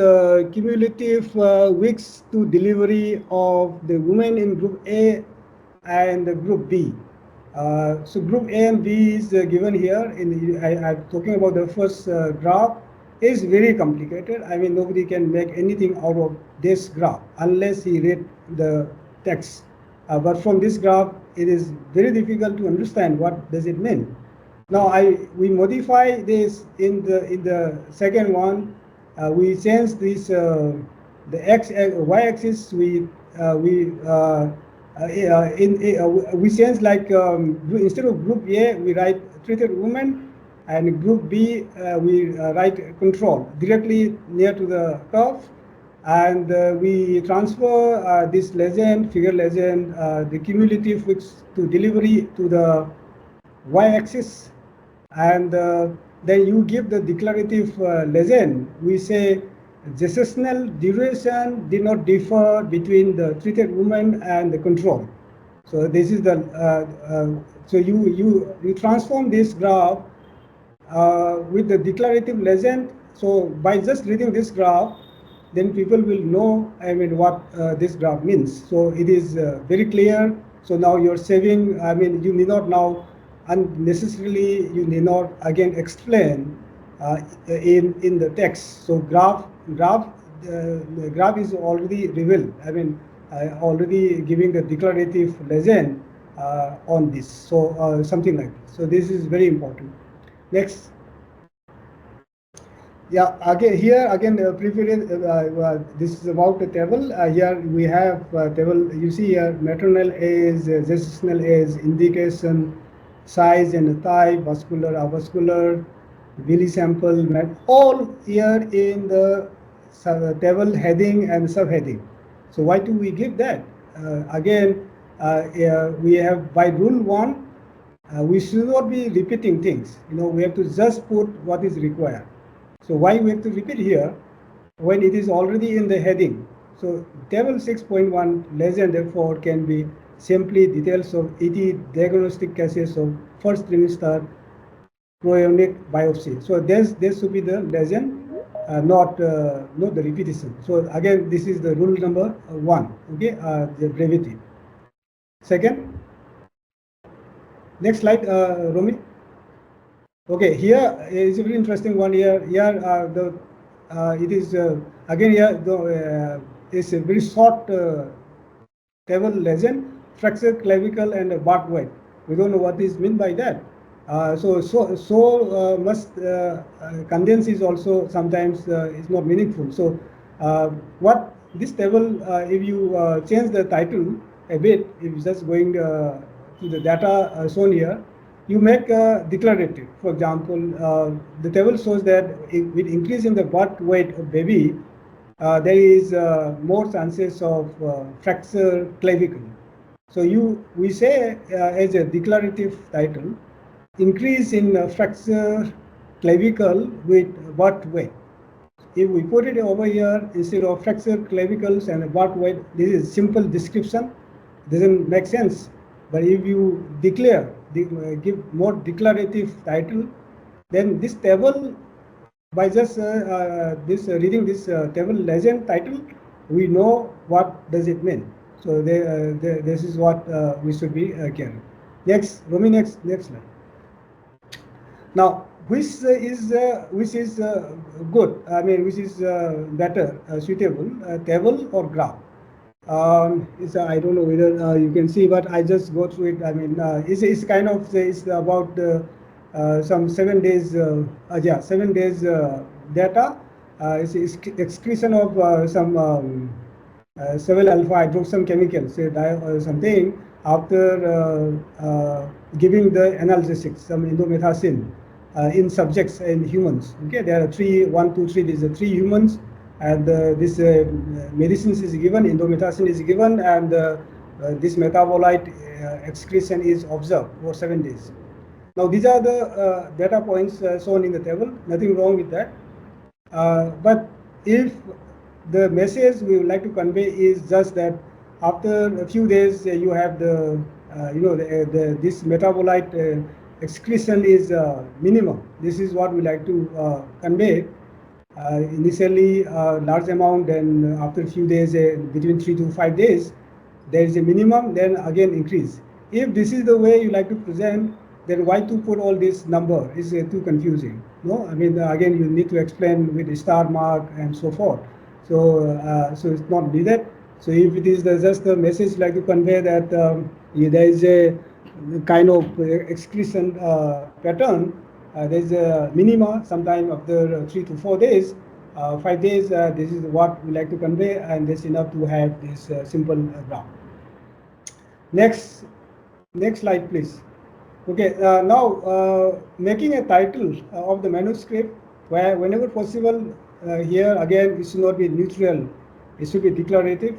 cumulative weeks to delivery of the women in group A and the group B. So group A and B is given here. I'm talking about the first graph. Is very complicated. I mean, nobody can make anything out of this graph unless he read the text. But from this graph, it is very difficult to understand what does it mean. Now, we modify this in the second one. We change this the y-axis. We change like instead of group A, we write treated women, and group B we write control directly near to the curve, and we transfer this legend, figure legend, the cumulative fixed to delivery to the y-axis, and then you give the declarative legend. We say gestational duration did not differ between the treated woman and the control. So this is the so you transform this graph with the declarative legend. So by just reading this graph, then people will know, I mean, what this graph means. So it is very clear. So now you're saving, I mean, you need not now unnecessarily, you need not again explain in the text. So the graph is already revealed. I mean, already giving the declarative legend on this. So something like this. So this is very important. Next. Yeah, again here again this is about the table. Here we have table. You see here maternal age, gestational age, indication, size and type, vascular, avascular, Willi sample, all here in the table heading and subheading. So why do we give that? Again, we have by rule 1, we should not be repeating things. You know, we have to just put what is required. So why we have to repeat here when it is already in the heading? So table 6.1 legend therefore can be simply details of 80 diagnostic cases of first trimester chorionic biopsy. So this should be the legend, not the repetition. So again, this is the rule number 1. Okay, the brevity. Second, next slide, Romy. Okay, here is a very interesting one. Here it is again here it's a very short table legend, fracture clavicle and butt weight. We don't know what is meant by that. So much condense is also sometimes is not meaningful. So what this table, if you change the title a bit, if you just going to the data shown here, you make declarative. For example, the table shows that with increase in the butt weight of baby, there is more chances of fracture clavicle. So we say as a declarative title, increase in fracture clavicle with butt weight. If we put it over here instead of fracture clavicles and butt weight, this is simple description. Doesn't make sense. But if you declare, give more declarative title, then this table, by just reading this table legend title, we know what does it mean. So this is what we should be carrying. Next, Romy, next slide. Now, which is good? I mean, which is better, suitable, table or graph? I don't know whether you can see, but I just go through it. I mean, it's kind of it's about some 7 days. 7 days data. It's excretion of some 7-alpha hydroxy chemicals, say something after giving the analgesics, some indomethacin in subjects and humans. Okay, there are 3, 1, 2, 3. These are 3 humans. And this medicines is given, indomethacin is given, and this metabolite excretion is observed for 7 days. Now these are the data points shown in the table. Nothing wrong with that. But if the message we would like to convey is just that after a few days you have the this metabolite excretion is minimum. This is what we like to convey. Initially large amount, then after a few days, between 3 to 5 days, there is a minimum, then again increase. if this is the way you like to present, then why to put all this number? Is too confusing. No, I mean again you need to explain with the star mark and so forth. So so it's not needed. So if it is just the message like to convey that there is a kind of excretion pattern, there is a minima sometime after 3 to 4 days. 5 days, this is what we like to convey, and this is enough to have this simple graph. Next slide, please. Okay, now making a title of the manuscript, where whenever possible, here again it should not be neutral, it should be declarative.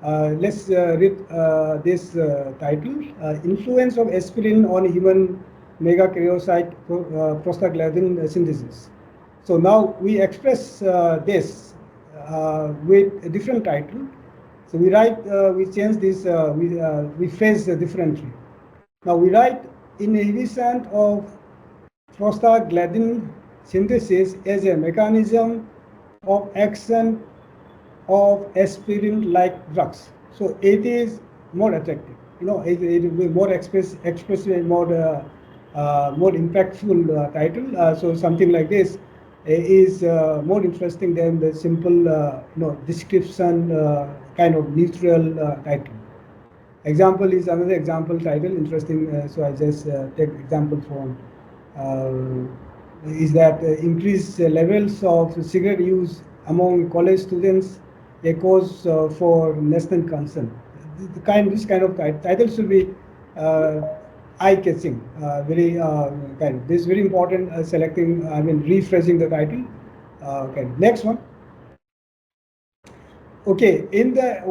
Let's read this title: Influence of aspirin on human megakaryocyte prostaglandin synthesis. So now we express this with a different title. So we write, we change this, we phrase differently. Now we write inhibition of prostaglandin synthesis as a mechanism of action of aspirin-like drugs. So it is more attractive. You know, it will be more expressive, more impactful title. So something like this is more interesting than the simple, description kind of neutral title. Example is another example title, interesting. So I just take example from is that increased levels of cigarette use among college students a cause for national concern. This kind of title should be eye-catching, very kind. This is very important. Selecting, I mean, rephrasing the title. Okay, next one. Okay, in the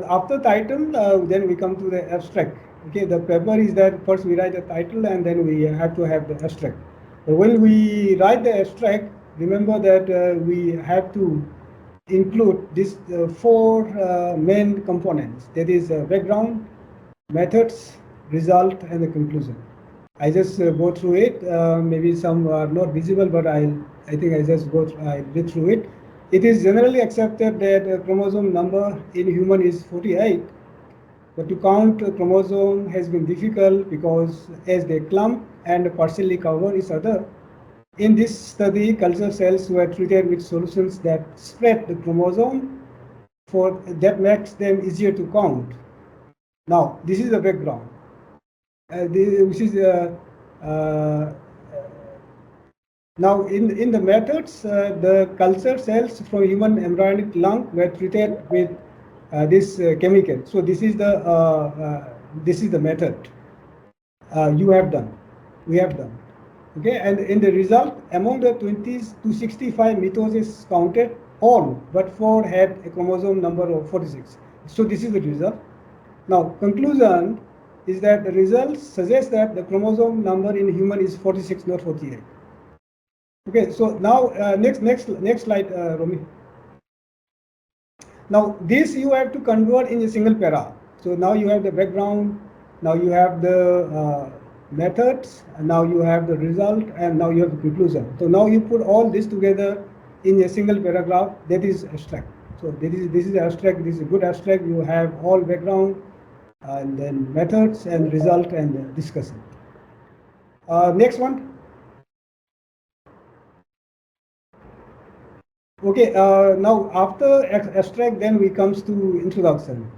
after title, then we come to the abstract. Okay, the paper is that first we write the title and then we have to have the abstract. But when we write the abstract, remember that we have to include these four main components. That is background, methods, result, and the conclusion. I just go through it. Maybe some are not visible, but I think I just I read through it. It is generally accepted that chromosome number in human is 48, but to count chromosome has been difficult because as they clump and partially cover each other. In this study, culture cells were treated with solutions that spread the chromosome that makes them easier to count. Now, this is the background. Which is now in the methods, the culture cells from human embryonic lung were treated with this chemical. So this is the method you have done. We have done. Okay, and in the result, among the 20 to 65 mitosis counted, all but 4 had a chromosome number of 46. So this is the result. Now, conclusion is that the results suggest that the chromosome number in human is 46, not 48. Okay, so now next slide, Romy. Now this you have to convert in a single para. So now you have the background, now you have the methods, and now you have the result, and now you have the conclusion. So now you put all this together in a single paragraph. That is abstract. So this is abstract. This is a good abstract. You have all background, and then methods and result and discussion. Next one. Okay, now after abstract, then we comes to introduction.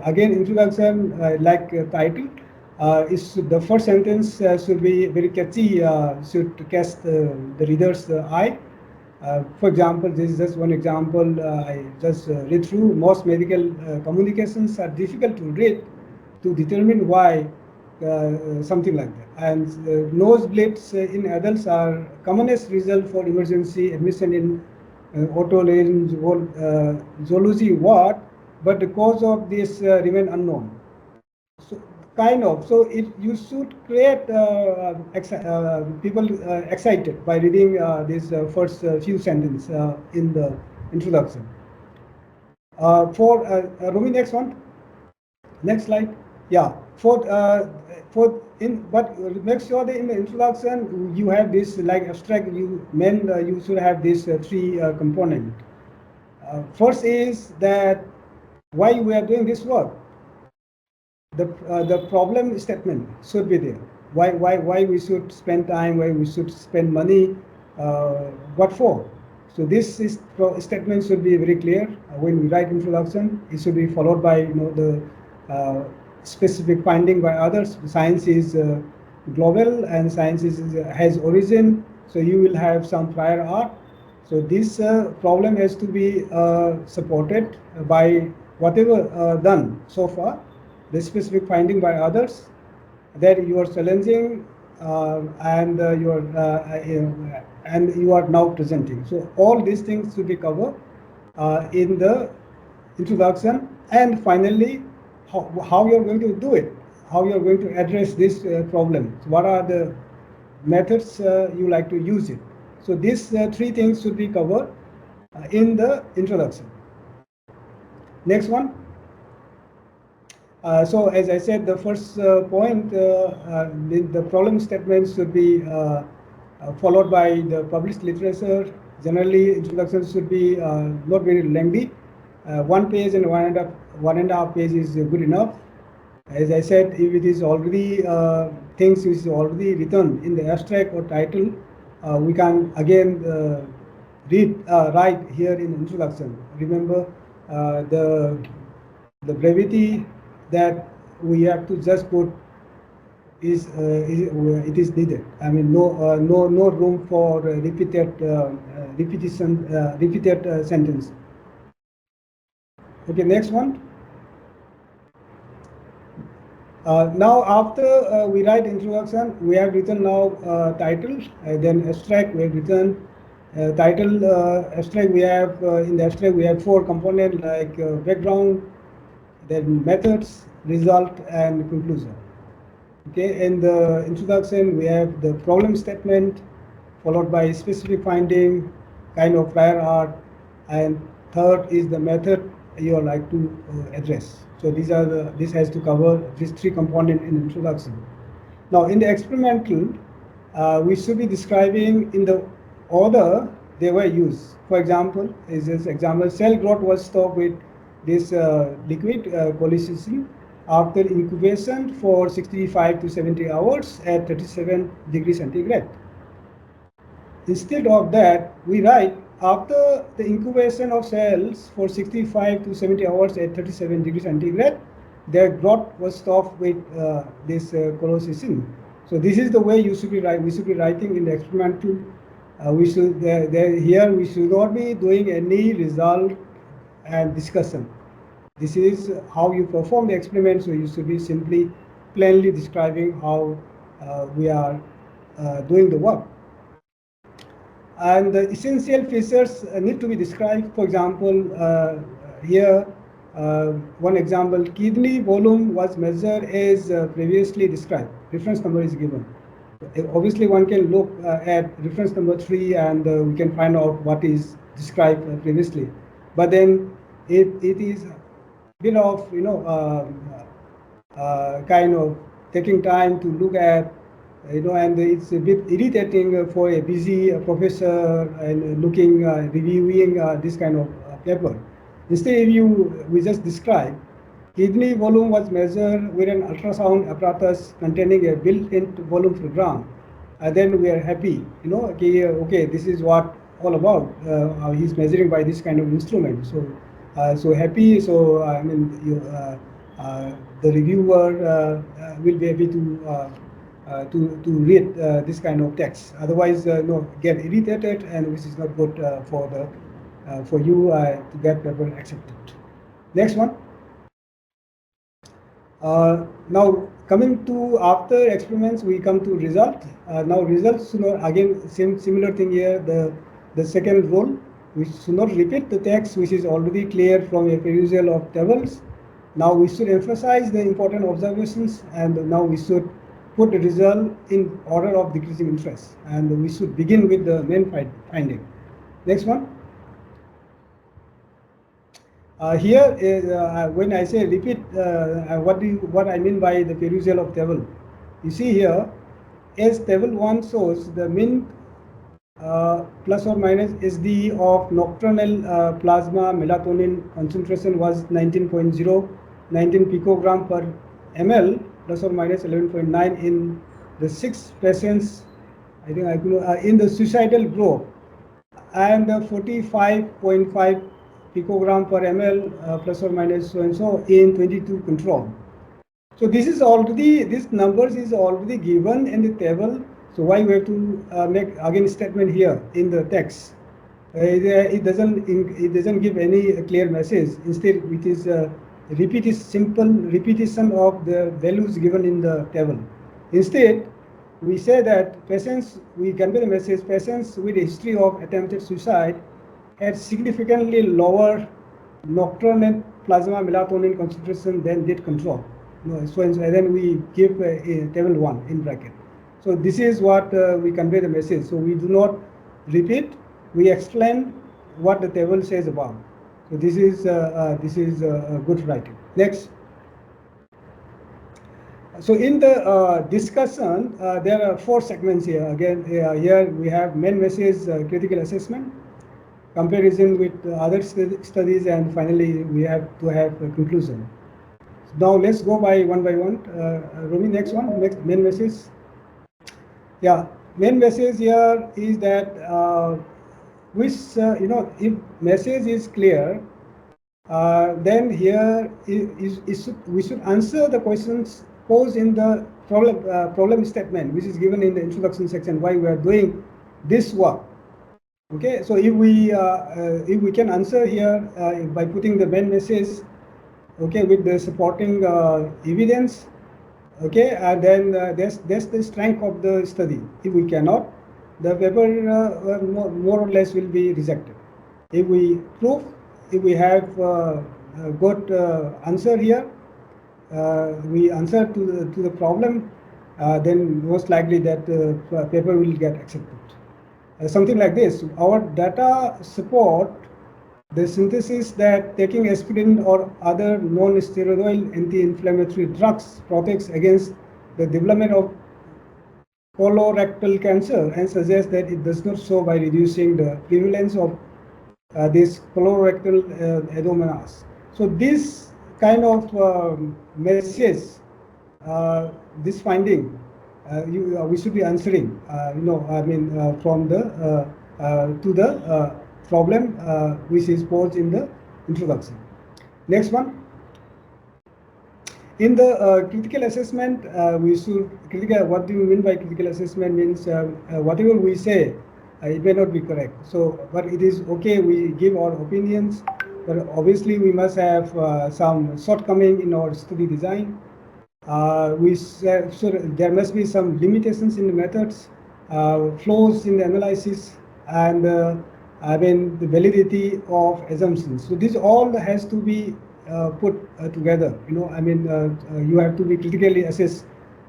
Again, introduction, like title, is the first sentence should be very catchy, should catch the reader's eye. For example, this is just one example I just read through. Most medical communications are difficult to read to determine why, something like that. And nosebleeds in adults are commonest result for emergency admission in otolaryngology ward, but the cause of this remain unknown. So kind of, so you should create people excited by reading this first few sentences in the introduction. For Romy, next one, next slide. Yeah, but make sure that in the introduction you have this like abstract. You should have this three component. First is that why we are doing this work. the problem statement should be there. Why we should spend time, why we should spend money, what for? So this statement should be very clear. When we write introduction, it should be followed by the specific finding by others. Science is global and science has origin, so you will have some prior art. So this problem has to be supported by whatever done so far, the specific finding by others that you are challenging and you are now presenting. So all these things should be covered in the introduction, and finally how you are going to do it, how you are going to address this problem. So what are the methods you like to use it. So these three things should be covered in the introduction. Next one. So as I said, the first point, the problem statement should be followed by the published literature. Generally, introductions should be not very lengthy. 1 page and one and a half page is good enough. As I said, if it is already things which is already written in the abstract or title, we can again write here in introduction. Remember the brevity that we have to just put is it is needed. I mean, no room for repeated sentence. Okay, next one. Now after we write introduction, we have written now title, then abstract. We have written title, abstract. We have in the abstract we have 4 components like background, then methods, result, and conclusion. Okay, in the introduction we have the problem statement, followed by specific finding, kind of prior art, and third is the method you are like to address. So these are this has to cover these 3 components in introduction. Now in the experimental, we should be describing in the order they were used. For example, is this example, cell growth was stopped with this liquid cholecystine after incubation for 65 to 70 hours at 37 degrees centigrade. Instead of that, we write after the incubation of cells for 65 to 70 hours at 37 degrees centigrade, their growth was stopped with this cholecystine. So this is the way you should be writing. We should be writing in the experimental. We should here we should not be doing any result and discussion. This is how you perform the experiment. So you should be simply plainly describing how we are doing the work. And the essential features need to be described. For example, here one example, kidney volume was measured as previously described. Reference number is given. Obviously, one can look at reference number 3 and we can find out what is described previously. But then it is a bit of kind of taking time to look at. And it's a bit irritating for a busy professor and looking, reviewing this kind of paper. Instead, we just describe, kidney volume was measured with an ultrasound apparatus containing a built-in volume program. And then we are happy, okay, this is what all about. He's measuring by this kind of instrument. So happy. So I mean, the reviewer will be able to read this kind of text. Otherwise, get irritated, and which is not good for you to get paper accepted. Next one. Now coming to after experiments, we come to result. Now results, again similar thing here. The second rule, we should not repeat the text which is already clear from a perusal of tables. Now we should emphasize the important observations, and now we should put the result in order of decreasing interest, and we should begin with the main finding. Next one. Here is when I say repeat, what I mean by the perusal of table. You see here, as table 1 shows, the mean plus or minus SD of nocturnal plasma melatonin concentration was 19.0, 19 picogram per ml plus or minus 11.9 in the 6 patients, I think in the suicidal group, and 45.5 picogram per ml plus or minus so and so in 22 control. So this is already, this numbers is already given in the table. So why we have to make again statement here in the text? It doesn't give any clear message. Instead, it is simple repetition of the values given in the table. Instead, we say that patients, we convey the message, patients with a history of attempted suicide had significantly lower nocturnal plasma melatonin concentration than did control. So and then we give a table 1 in bracket. So this is what we convey the message. So we do not repeat, we explain what the table says about. So this is good writing. Next. So in the discussion, there are 4 segments here. Again, here we have main message, critical assessment, comparison with other studies, and finally we have to have a conclusion. Now let's go by one. Romy, next one, next main message. Yeah, main message here is that if message is clear, then here we should answer the questions posed in the problem statement, which is given in the introduction section, why we are doing this work. Okay, so if we can answer here by putting the main message, okay, with the supporting evidence, okay, and then that's the strength of the study. If we cannot, the paper more or less will be rejected. If we prove, if we have got answer here, we answer to the problem, then most likely that paper will get accepted. Something like this. Our data support the synthesis that taking aspirin or other non-steroidal anti-inflammatory drugs protects against the development of colorectal cancer, and suggests that it does not so by reducing the prevalence of this colorectal adenomas. So this kind of message, this finding, we should be answering, from the to the problem which is posed in the introduction. Next one. In the critical assessment, what do you mean by critical assessment? Means whatever we say, it may not be correct. So, but it is okay, we give our opinions, but obviously we must have some shortcoming in our study design. There must be some limitations in the methods, flaws in the analysis, and the validity of assumptions. So this all has to be put together. You have to be critically assess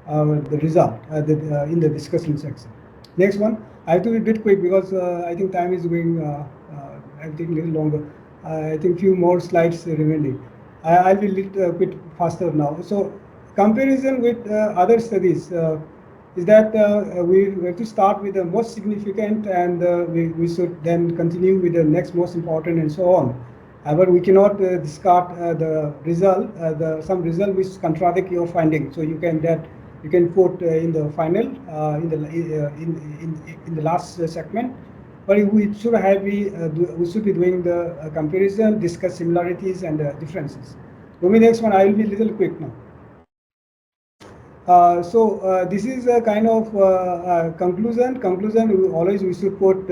the result in the discussion section. Next one. I have to be a bit quick because I think time is going. I'm taking a little longer. I think few more slides remaining. I'll be a little bit faster now. So comparison with other studies is that we have to start with the most significant, and we should then continue with the next most important, and so on. However, we cannot discard the result, some result which contradict your finding. So you can put in the final in the last segment. But we should be doing the comparison, discuss similarities and differences. Romy, next one. I will be a little quick now. This is a kind of conclusion. We should put.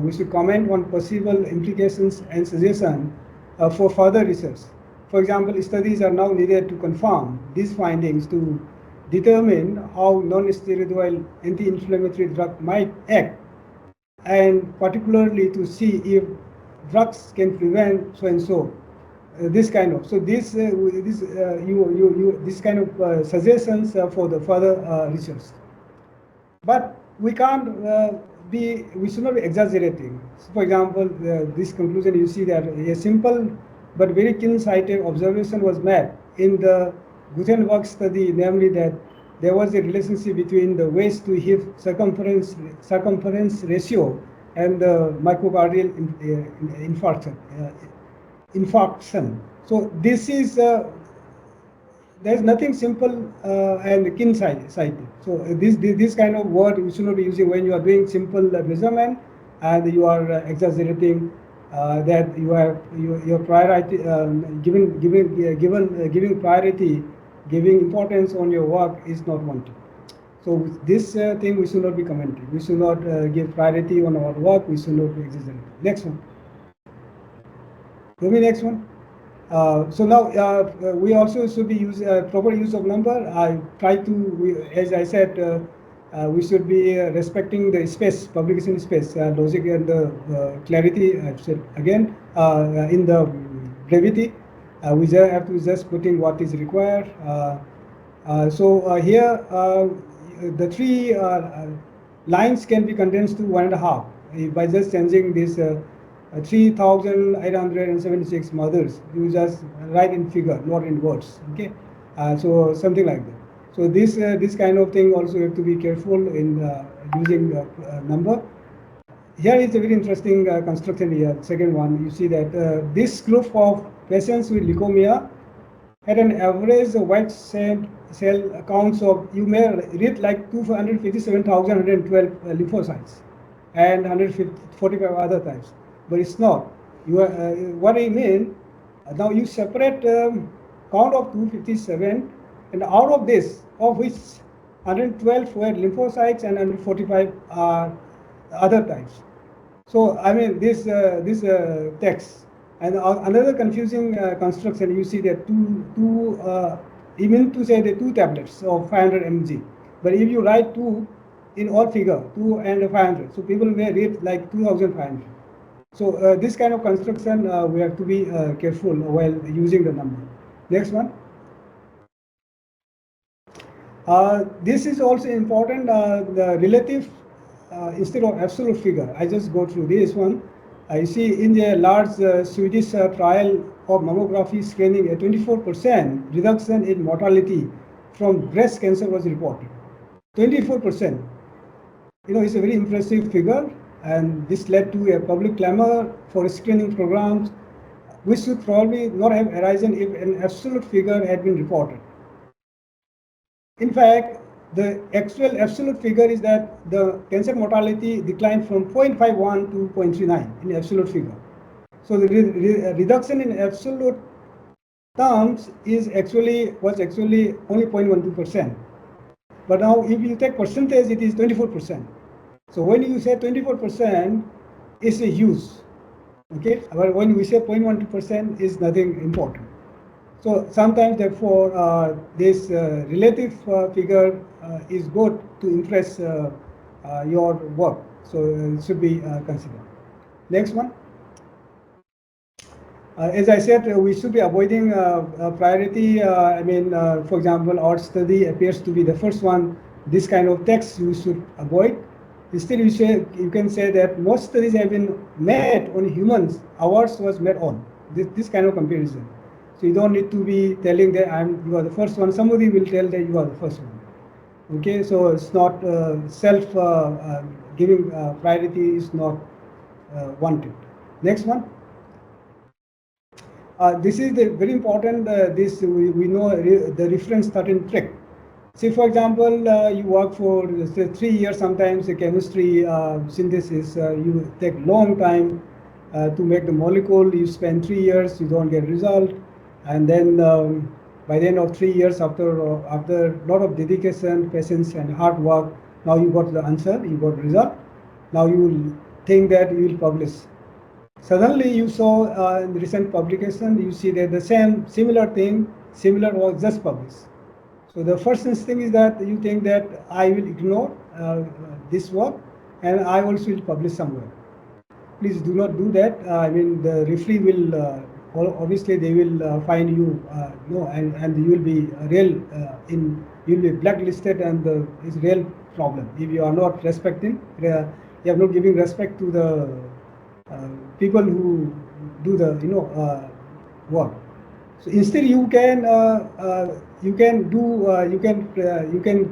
We should comment on possible implications and suggestions for further research. For example, studies are now needed to confirm these findings to determine how non-steroidal anti-inflammatory drug might act, and particularly to see if drugs can prevent so and so. This kind of this kind of suggestions for the further research. But we can't. We should not be exaggerating. So for example, this conclusion, you see that a simple but very keen-sighted observation was made in the Gutenberg study, namely that there was a relationship between the waist to hip circumference ratio and the myocardial infarction. So this is there's nothing simple and keen-sighted. So this kind of word you should not be using when you are doing simple measurement and you are exaggerating that you have your priority giving priority, giving importance on your work is not wanted. So this thing we should not be commenting. We should not give priority on our work. We should not be exaggerating. Next one. Give me next one. So now we also should be use proper use of number. I try to, as I said, we should be respecting the space, publication space, logic and the clarity. I've said again in the brevity. We just have to just put in what is required. So here the three lines can be condensed to 1.5 by just changing this 3,876 mothers. You just write in figure, not in words. Okay, so something like that. So this kind of thing also you have to be careful in using number. Here is a very interesting construction here. Second one, you see that this group of patients with leukemia had an average white cell counts of, you may read like 257,112 lymphocytes and 145 other types, but it's not. You are, what I mean, now you separate count of 257, and out of this, of which 112 were lymphocytes and 145 are other types. So I mean this text. And another confusing construction, you see that you mean to say the 2 tablets of 500 mg, but if you write 2 in all figure, 2 and 500, so people may read like 2,500. So this kind of construction we have to be careful while using the number. Next one. This is also important, the relative instead of absolute figure. I just go through this one. I see in the large Swedish trial of mammography screening, a 24% reduction in mortality from breast cancer was reported. 24%. You know, it's a very impressive figure, and this led to a public clamor for screening programs, which should probably not have arisen if an absolute figure had been reported. In fact, the actual absolute figure is that the cancer mortality declined from 0.51 to 0.39 in absolute figure. So the reduction in absolute terms was actually only 0.12%. But now if you take percentage, it is 24%. So when you say 24%, it's a huge. Okay, but when we say 0.12%, is nothing important. So sometimes, therefore, this relative figure is good to impress your work. So it should be considered. Next one. As I said, we should be avoiding priority. For example, our study appears to be the first one. This kind of text you should avoid. Instead, you can say that most studies have been made on humans. Ours was made on this kind of comparison. So you don't need to be telling that you are the first one. Somebody will tell that you are the first one. Okay, so it's not giving priority is not wanted. Next one. This is the very important. We know the reference certain trick. Say for example, you work for say 3 years. Sometimes the chemistry synthesis you take long time to make the molecule. You spend 3 years, you don't get result. And then by the end of 3 years, after a lot of dedication, patience, and hard work, now you got the answer, you got result. Now you will think that you will publish. Suddenly you saw in the recent publication, you see that the similar was just published. So the first instinct is that you think that I will ignore this work and I also will publish somewhere. Please do not do that. The referee will obviously they will find you and you will be you will be blacklisted, and it's real problem if you are not respecting. You are not giving respect to the people who do the work. So instead you can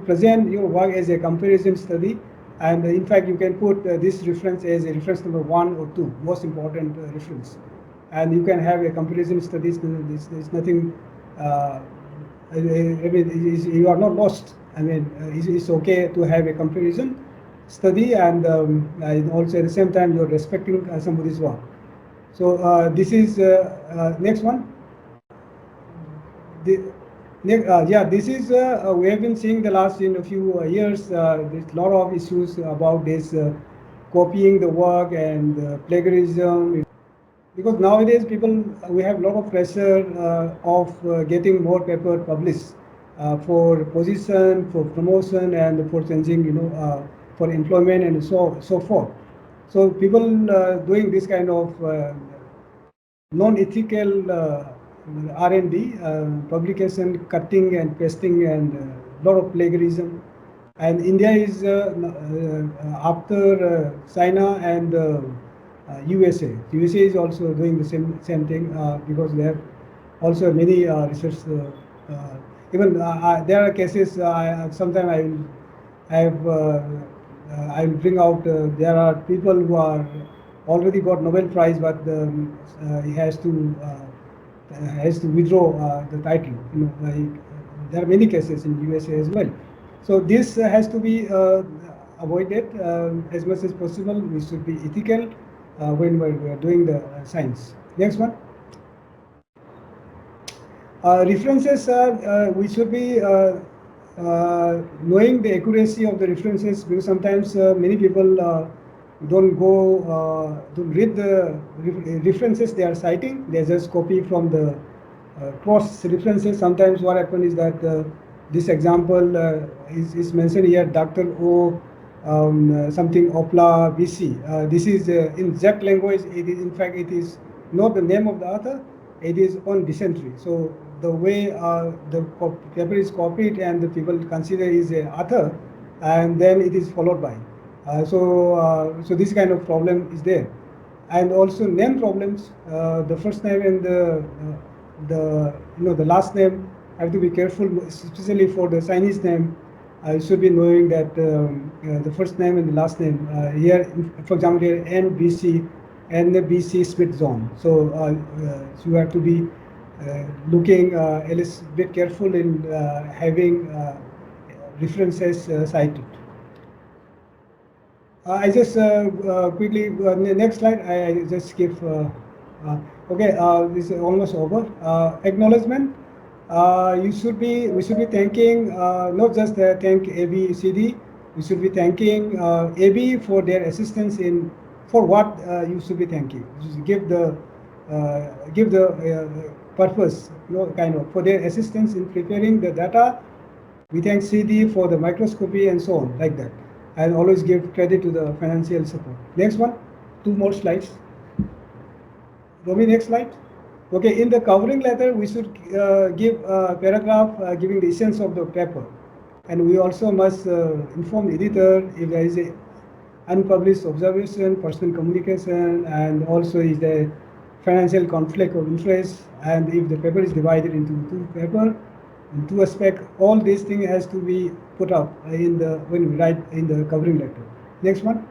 present your work as a comparison study, and in fact you can put this reference as a reference number 1 or 2, most important reference, and you can have a comparison studies. There's nothing I mean, you are not lost. I mean, it's okay to have a comparison study, and also at the same time you're respecting somebody's work. So this is next one. This is we have been seeing the last in a few years. There's a lot of issues about this copying the work and plagiarism. Because nowadays we have a lot of pressure of getting more paper published for position, for promotion, and for changing, for employment and so forth. So people doing this kind of non-ethical R&D, publication, cutting and pasting, and a lot of plagiarism. And India is after China and USA. USA is also doing the same thing because they have also many research. Even there are cases. Sometimes I will bring out. There are people who are already got Nobel Prize, but he has to withdraw the title. There are many cases in USA as well. So this has to be avoided as much as possible. We should be ethical when we are doing the science. Next one. References are, we should be knowing the accuracy of the references, because sometimes many people don't read the references they are citing. They just copy from the cross references. Sometimes what happens is that this example is mentioned here, Dr. O something Opla BC. This is in Czech language. It is, in fact, it is not the name of the author. It is on dysentery. So the way the paper is copied and the people consider is an author, and then it is followed by. So this kind of problem is there, and also name problems. The first name and the last name have to be careful, especially for the Chinese name. You should be knowing that the first name and the last name here, for example, here NBC, NBC Smith Zone. So you have to be looking a little bit careful in having references cited. I just quickly next slide. I just skip. Okay, this is almost over. Acknowledgement. We should be thanking not just thank ABCD. We should be thanking AB for their assistance in for what you should be thanking. Give the purpose, kind of for their assistance in preparing the data. We thank CD for the microscopy and so on, like that. And always give credit to the financial support. Next one, 2 more slides. Romy, next slide. Okay, in the covering letter, we should give a paragraph giving the essence of the paper. And we also must inform the editor if there is a unpublished observation, personal communication, and also is there financial conflict of interest, and if the paper is divided into 2 papers, in 2 aspects, all these things has to be put up in the when we write in the covering letter. Next one.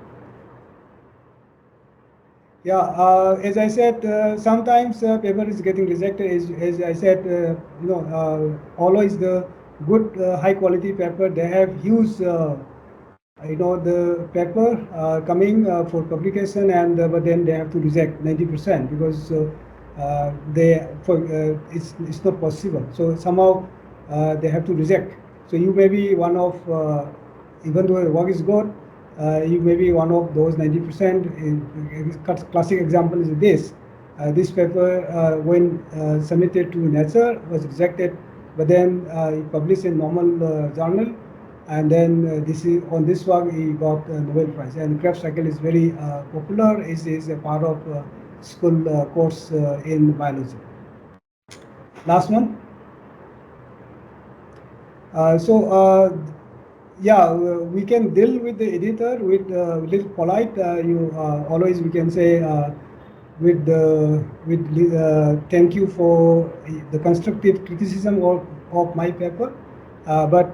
Yeah, as I said, sometimes paper is getting rejected. As I said, always the good high quality paper, they have huge the paper coming for publication, and but then they have to reject 90% because it's not possible. So somehow they have to reject. So you may be one of, even though the work is good, you may be one of those 90%. Classic example is this. This paper, when submitted to Nature, was rejected, but then published in normal journal. And then on this work he got a Nobel Prize. And Krebs cycle is very popular. It is a part of school course in biology. Last one. We can deal with the editor with little polite. Always we can say thank you for the constructive criticism of my paper, but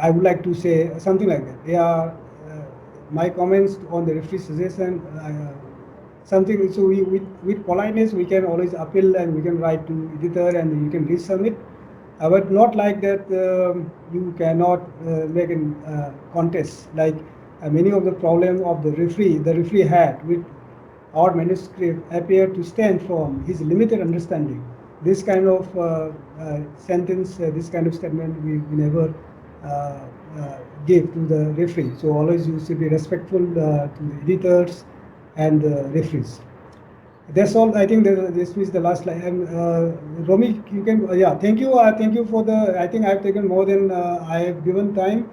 I would like to say something like that. My comments on the referee suggestion, something. So with politeness, we can always appeal and we can write to editor and you can resubmit. But not like that you cannot make a contest like many of the problem of the referee had with our manuscript appear to stand from his limited understanding. This kind of sentence, this kind of statement we never give to the referee. So always you should be respectful to the editors and the referees. That's all. I think this is the last line. And Romy, you can. Yeah, thank you. Thank you for the. I think I've taken more than I have given time,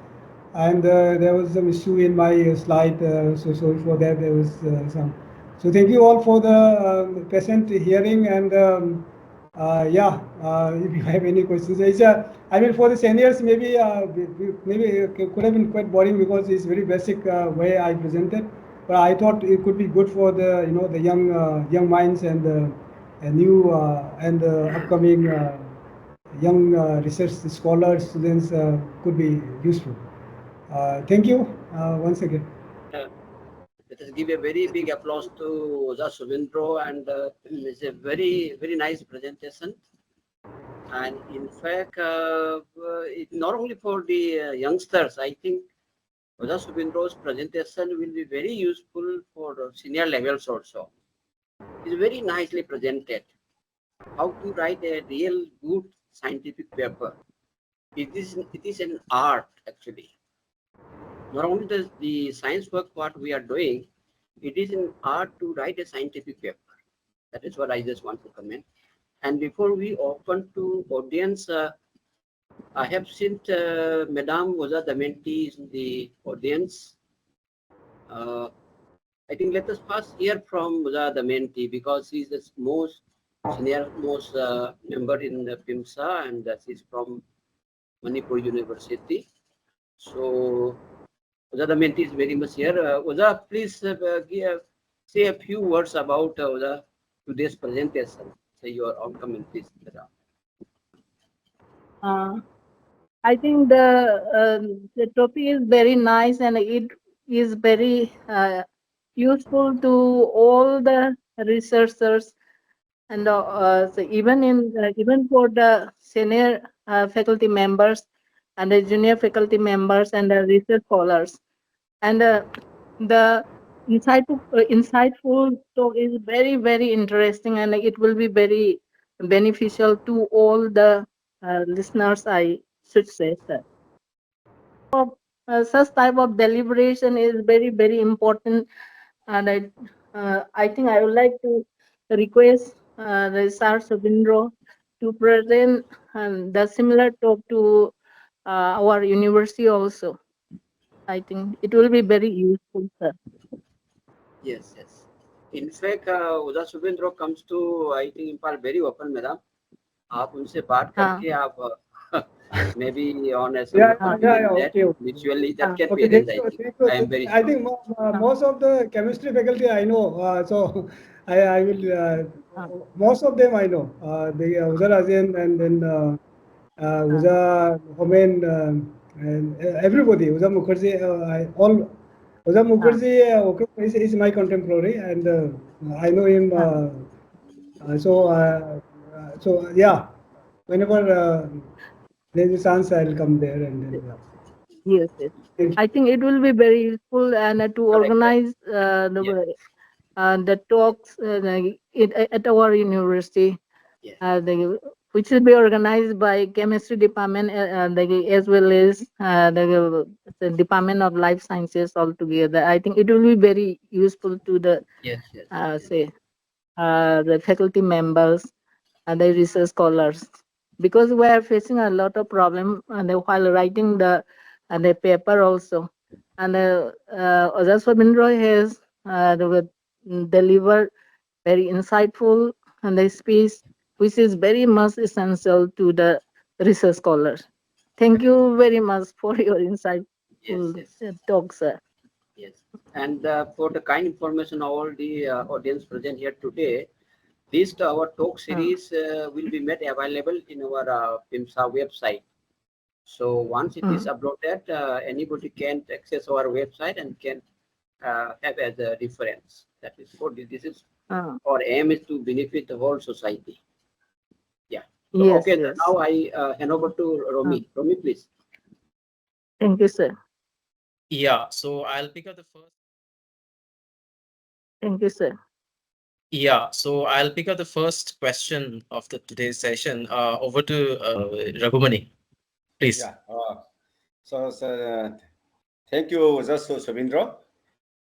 and there was some issue in my slide. So sorry for that. There was some. So thank you all for the patient hearing, and yeah, if you have any questions, I mean for the seniors maybe maybe it could have been quite boring because it's very basic way I presented. But I thought it could be good for the the young minds and the new and the upcoming young research scholars students could be useful. Thank you once again. Let us give a very big applause to Oza Subendro, and it's a very nice presentation. And in fact, not only for the youngsters, I think Oza Subendro's presentation will be very useful for senior levels also. It's very nicely presented. How to write a real good scientific paper. It is an art actually. Not only the science work what we are doing, it is an art to write a scientific paper. That is what I just want to comment. And before we open to audience, I have seen Madame Oza Damayanti is in the audience. I think let us first hear from Oza Damayanti because she's the most senior member in the PIMSA, and she's from Manipur University. So Oza Damayanti is very much here. Oza, please say a few words about Oza today's presentation. Say your outcome, please. I think the topic is very nice and it is very useful to all the researchers and so even for the senior faculty members and the junior faculty members and the research scholars. And the insightful talk is very interesting, and it will be very beneficial to all the listeners, I should say, sir. Such type of deliberation is very important, and I think I would like to request Sir Subendro to present the similar talk to our university also. I think it will be very useful, sir. Yes. In fact, Oza Subendro comes to, I think, Impal very open, madam. आप उनसे बात करके आप maybe on a okay. mutually that can Okay, be arranged. I am very I sure. think most of the chemistry faculty I know, so I will most of them I know. The Uza Rajan and then Uza Homen and everybody. Uza Mukherjee, all Uza Mukherjee okay, is my contemporary, and I know him. So yeah, whenever there's a chance, I'll come there and then. Yes. Thank you. I think it will be very useful and to organize the talks at our university, Yes. which will be organized by chemistry department as well as the Department of Life Sciences altogether. I think it will be very useful to the Yes. the faculty members and the research scholars, because we are facing a lot of problem and while writing the paper also. And Oza Subendro has delivered very insightful and the speech, which is very much essential to the research scholars. Thank you very much for your insightful talk, sir. Yes. And for the kind information, all the audience present here today, this our talk series will be made available in our PIMSA website. So once it is uploaded, anybody can access our website and can have as a reference. That is for this is our aim is to benefit the whole society. Yeah. Yes, Okay, yes. now I hand over to Romi. Romi, please. Thank you, sir. Yeah, so I'll pick up the first. Thank you, sir. Yeah, so I'll pick up the first question of today's session. Over to Raghumani, please. Yeah. So, thank you, Subindra.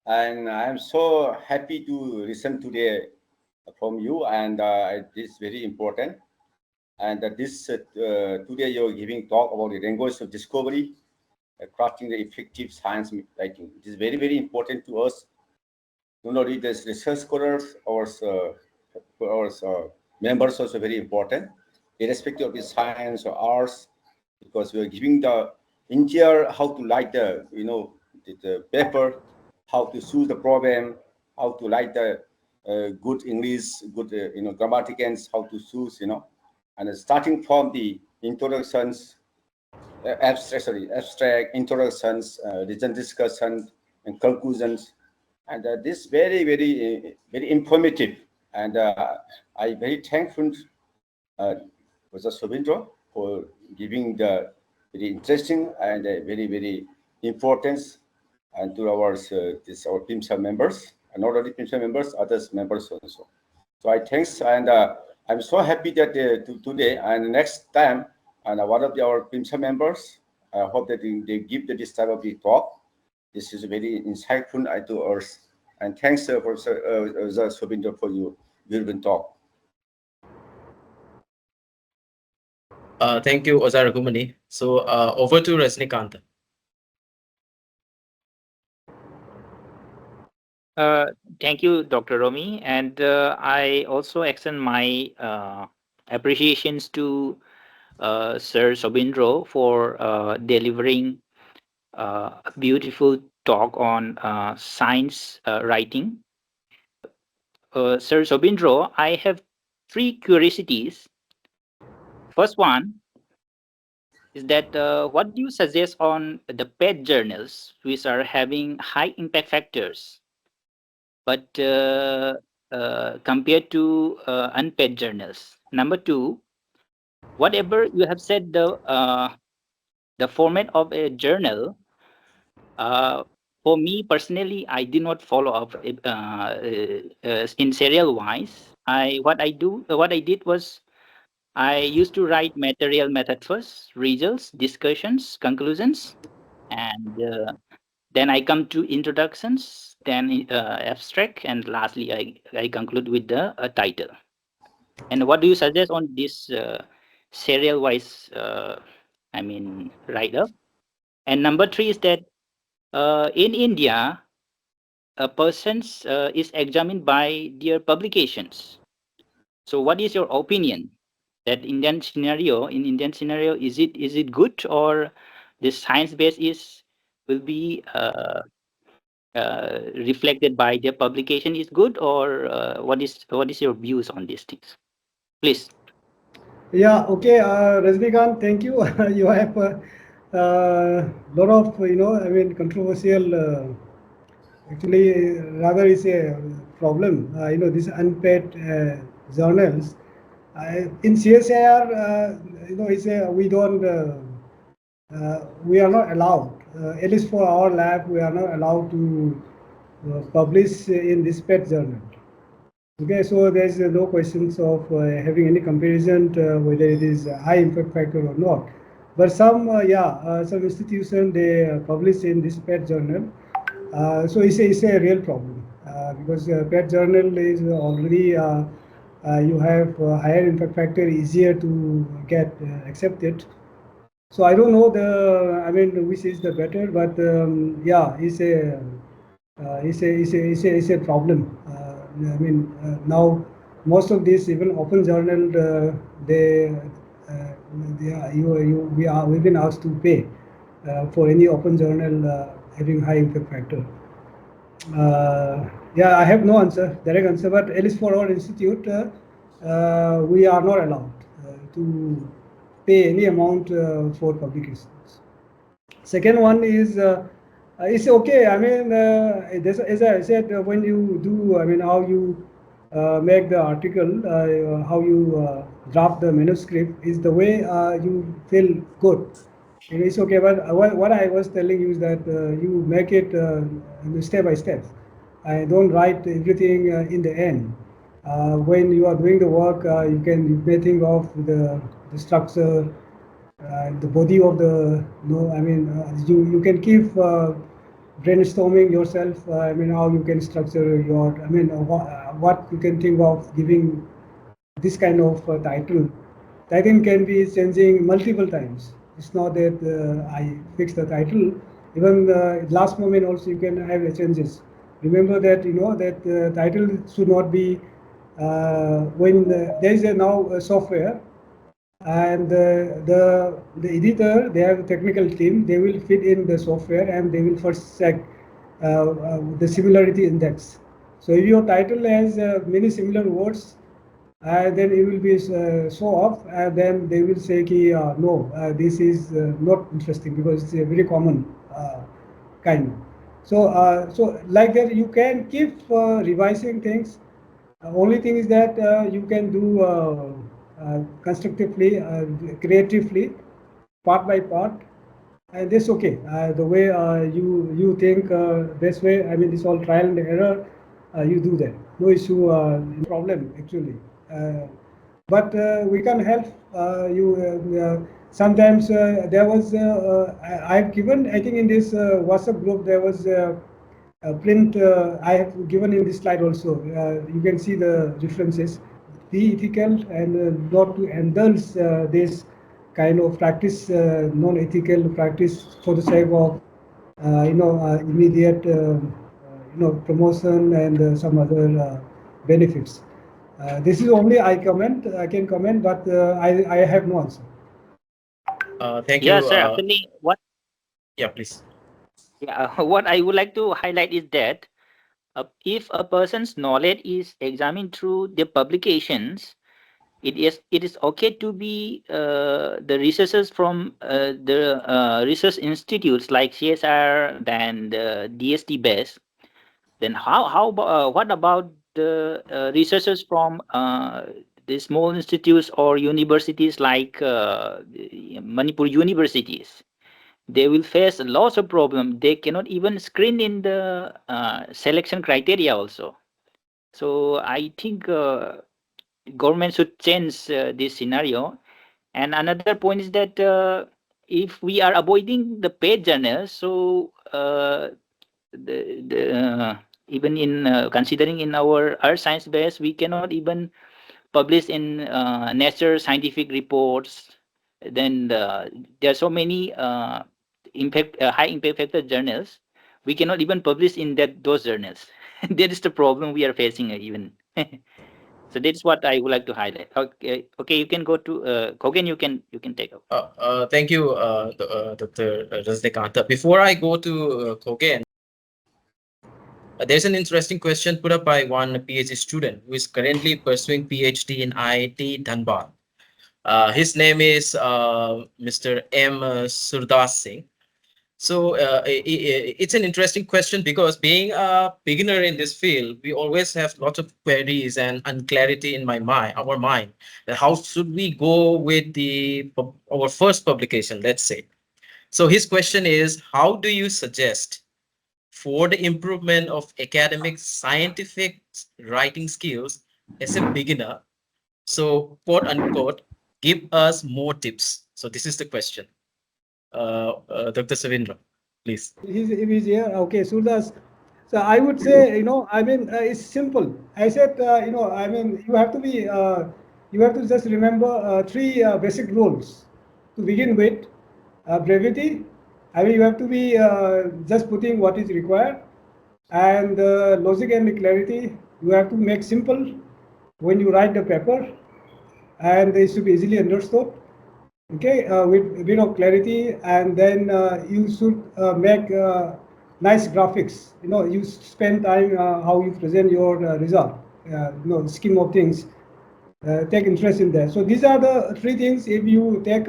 And I'm so happy to listen today from you, and this is very important. And today you're giving talk about the language of discovery, crafting the effective science writing. It is very, very important to us. Not only the research scholars, our members also very important, irrespective of the science or arts, because we are giving the engineer how to write the paper, how to choose the problem, how to write the good English, good grammaticals, how to choose, and starting from the introductions, abstract introductions, written discussion, and conclusions, and this very, very, very informative, and I very thankful Mr. Subindra for giving the very interesting and very, very importance and to our PIMSA members, and not only PIMSA members, others members also. So I thanks, and I'm so happy that today and next time, and one of our PIMSA members, I hope that they give this type of the talk. This is very insightful to us. And thanks for Subindra for your beautiful talk. Thank you, Ozar Raghumani. So over to Rajnikant. Thank you, Dr. Romi. And I also extend my appreciations to Sir Sobindro for delivering a beautiful talk on science writing. Sir Sobindro, I have 3 curiosities. First one is that what do you suggest on the PET journals, which are having high impact factors, but compared to unpaid journals? Number 2, whatever you have said, the format of a journal, for me personally, I did not follow up in serial wise. What I did was I used to write material method first, results, discussions, conclusions, and then I come to introductions, then abstract, and lastly I conclude with the title. And what do you suggest on this serial wise? Write up. And number 3 is that in India, a person is examined by their publications. So, what is your opinion? That in Indian scenario, is it good, or the science base will be reflected by their publication is good, or what is your views on these things, please? Yeah, okay, Rajnikant, thank you. You have a lot of, controversial, actually, rather is a problem. These unpaid journals. In CSIR, we are not allowed, at least for our lab, we are not allowed to publish in this PET journal. Okay, so there's no questions of having any comparison whether it is a high impact factor or not. But some institution they publish in this PET journal. So it's a real problem because PET journal is already you have higher impact factor, easier to get accepted. So I don't know which is the better, but it's a problem. Now most of these even open journal we've been asked to pay for any open journal having high impact factor. I have no direct answer, but at least for our institute, we are not allowed to pay any amount for publications. Second one is it's okay. As I said, when you do, how you make the article, how you draft the manuscript is the way you feel good. It's okay, but what I was telling you is that you make it step by step. I don't write everything in the end. When you are doing the work, you may think of the structure, the body of the, you can keep brainstorming yourself. How you can structure your, what you can think of giving this kind of title. Title can be changing multiple times. It's not that I fix the title. Even last moment also you can have changes. Remember that that title should not be when there is now a software, and the editor, they have a technical team, they will fit in the software and they will first check the similarity index. So if your title has many similar words, then it will be show off, and then they will say no, this is not interesting because it's a very common kind. So like that you can keep revising things. Only thing is that you can do constructively, creatively, part by part, and that's okay. The way you think this way, it's all trial and error. You do that, no issue, problem actually. But we can help you. Sometimes there was I've given, I think in this WhatsApp group there was a print I have given in this slide also. You can see the differences. Be ethical and not to indulge this kind of practice, non-ethical practice for the sake of immediate promotion and some other benefits. This is only I can comment, but I have no answer. Thank Yeah, you. sir. Actually, what Yeah, please. what I would like to highlight is that if a person's knowledge is examined through the publications, it is okay to be the researchers from the research institutes like CSR and DST base. Then what about the researchers from the small institutes or universities like Manipur universities? They will face lots of problem. They cannot even screen in the selection criteria also. So I think government should change this scenario. And another point is that if we are avoiding the paid journals, so even in considering in our earth science base, we cannot even publish in Nature scientific reports. Then there are so many high impact factor journals. We cannot even publish in those journals. That is the problem we are facing even. So that's what I would like to highlight. Okay, you can go to Kogen. You can take over. Thank you, Dr. Rajnikanta. Before I go to Kogen, there's an interesting question put up by one PhD student who is currently pursuing PhD in IIT Dhanbad. His name is Mr. M. Surdas Singh. So it's an interesting question because being a beginner in this field, we always have lots of queries and unclarity in our mind. How should we go with our first publication, let's say? So his question is, how do you suggest for the improvement of academic scientific writing skills as a beginner? So quote unquote, give us more tips. So this is the question. Dr. Savindra, please. He's here. Okay, Surdas. So I would say, it's simple. I said, you have to be, you have to just remember three basic rules to begin with. Brevity. You have to be just putting what is required, and logic and clarity. You have to make simple when you write the paper, and they should be easily understood. Okay, with a bit of clarity, and then you should make nice graphics. You spend time how you present your result. Scheme of things. Take interest in that. So these are the three things. If you take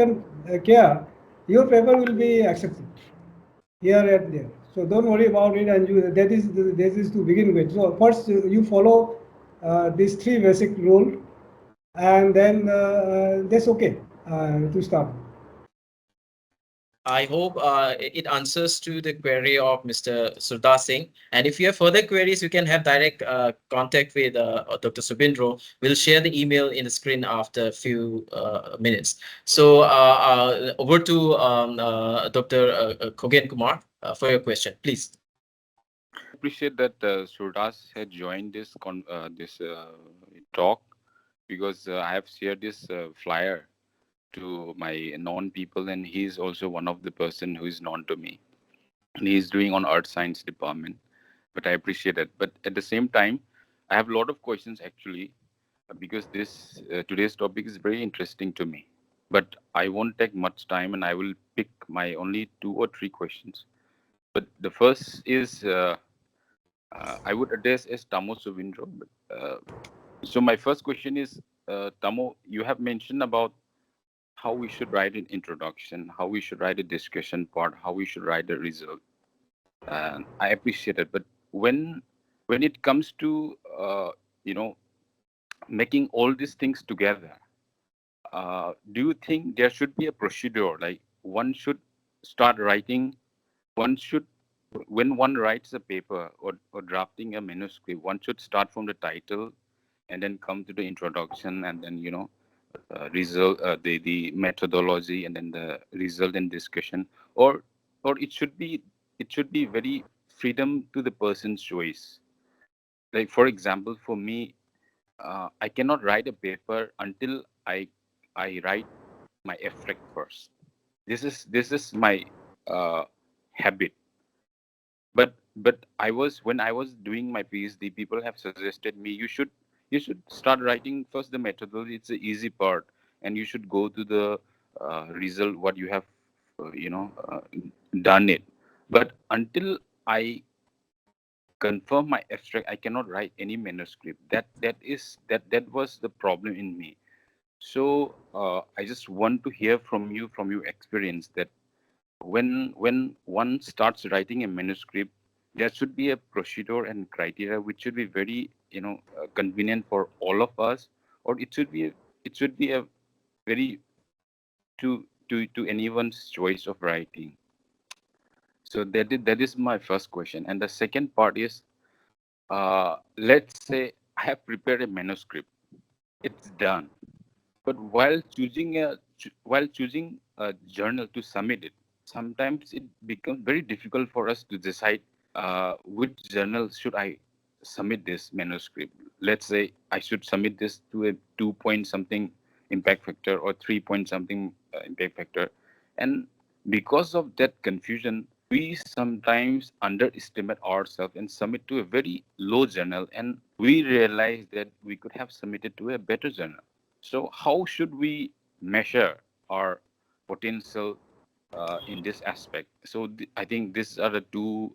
care, your paper will be accepted here and there. So don't worry about it, and that is to begin with. So first you follow these three basic rules, and then that's okay to start. I hope it answers to the query of Mr. Surdar Singh. And if you have further queries, you can have direct contact with Dr. Subindro. We'll share the email in the screen after a few minutes. So over to Dr. Kogen Kumar for your question, please. Appreciate that Surdas had joined this talk, because I have shared this flyer to my known people, and he's also one of the person who is known to me, and he's doing on Earth Science department. But I appreciate it. But at the same time, I have a lot of questions actually, because this today's topic is very interesting to me. But I won't take much time, and I will pick my only 2 or 3 questions. But the first is I would address as Tamo Subindro. So my first question is, Tamo, you have mentioned about how we should write an introduction, how we should write a discussion part, how we should write a result. And I appreciate it. But when it comes to making all these things together, do you think there should be a procedure? Like one should start writing, when one writes a paper or drafting a manuscript, one should start from the title and then come to the introduction, and then result, the methodology, and then the result and discussion, or it should be very freedom to the person's choice. Like for example, for me, I cannot write a paper until I write my abstract first. This is my habit. But when I was doing my PhD, people have suggested me, you should start writing first the methodology. It's the easy part, and you should go to the result what you have done it. But until I confirm my abstract, I cannot write any manuscript. That was the problem in me. So I just want to hear from you, from your experience, that when one starts writing a manuscript, there should be a procedure and criteria which should be very convenient for all of us, or it should be a very to anyone's choice of writing. So that is my first question. And the second part is, let's say I have prepared a manuscript, it's done, but while choosing a journal to submit it, sometimes it becomes very difficult for us to decide which journal should I submit this manuscript. Let's say I should submit this to a 2 point something impact factor or 3 point something impact factor. And because of that confusion, we sometimes underestimate ourselves and submit to a very low journal, and we realize that we could have submitted to a better journal. So how should we measure our potential in this aspect? So I think these are the 2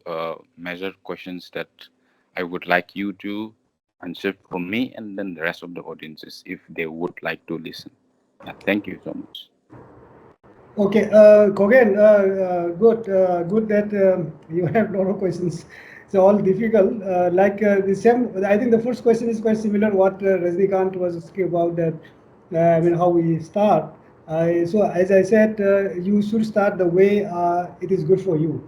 major questions that I would like you to answer for me, and then the rest of the audiences, if they would like to listen. Thank you so much. Okay, Kogen, good that you have a lot of questions. It's all difficult. The same, I think the first question is quite similar what Rajnikant was asking about, that how we start. So as I said, you should start the way it is good for you.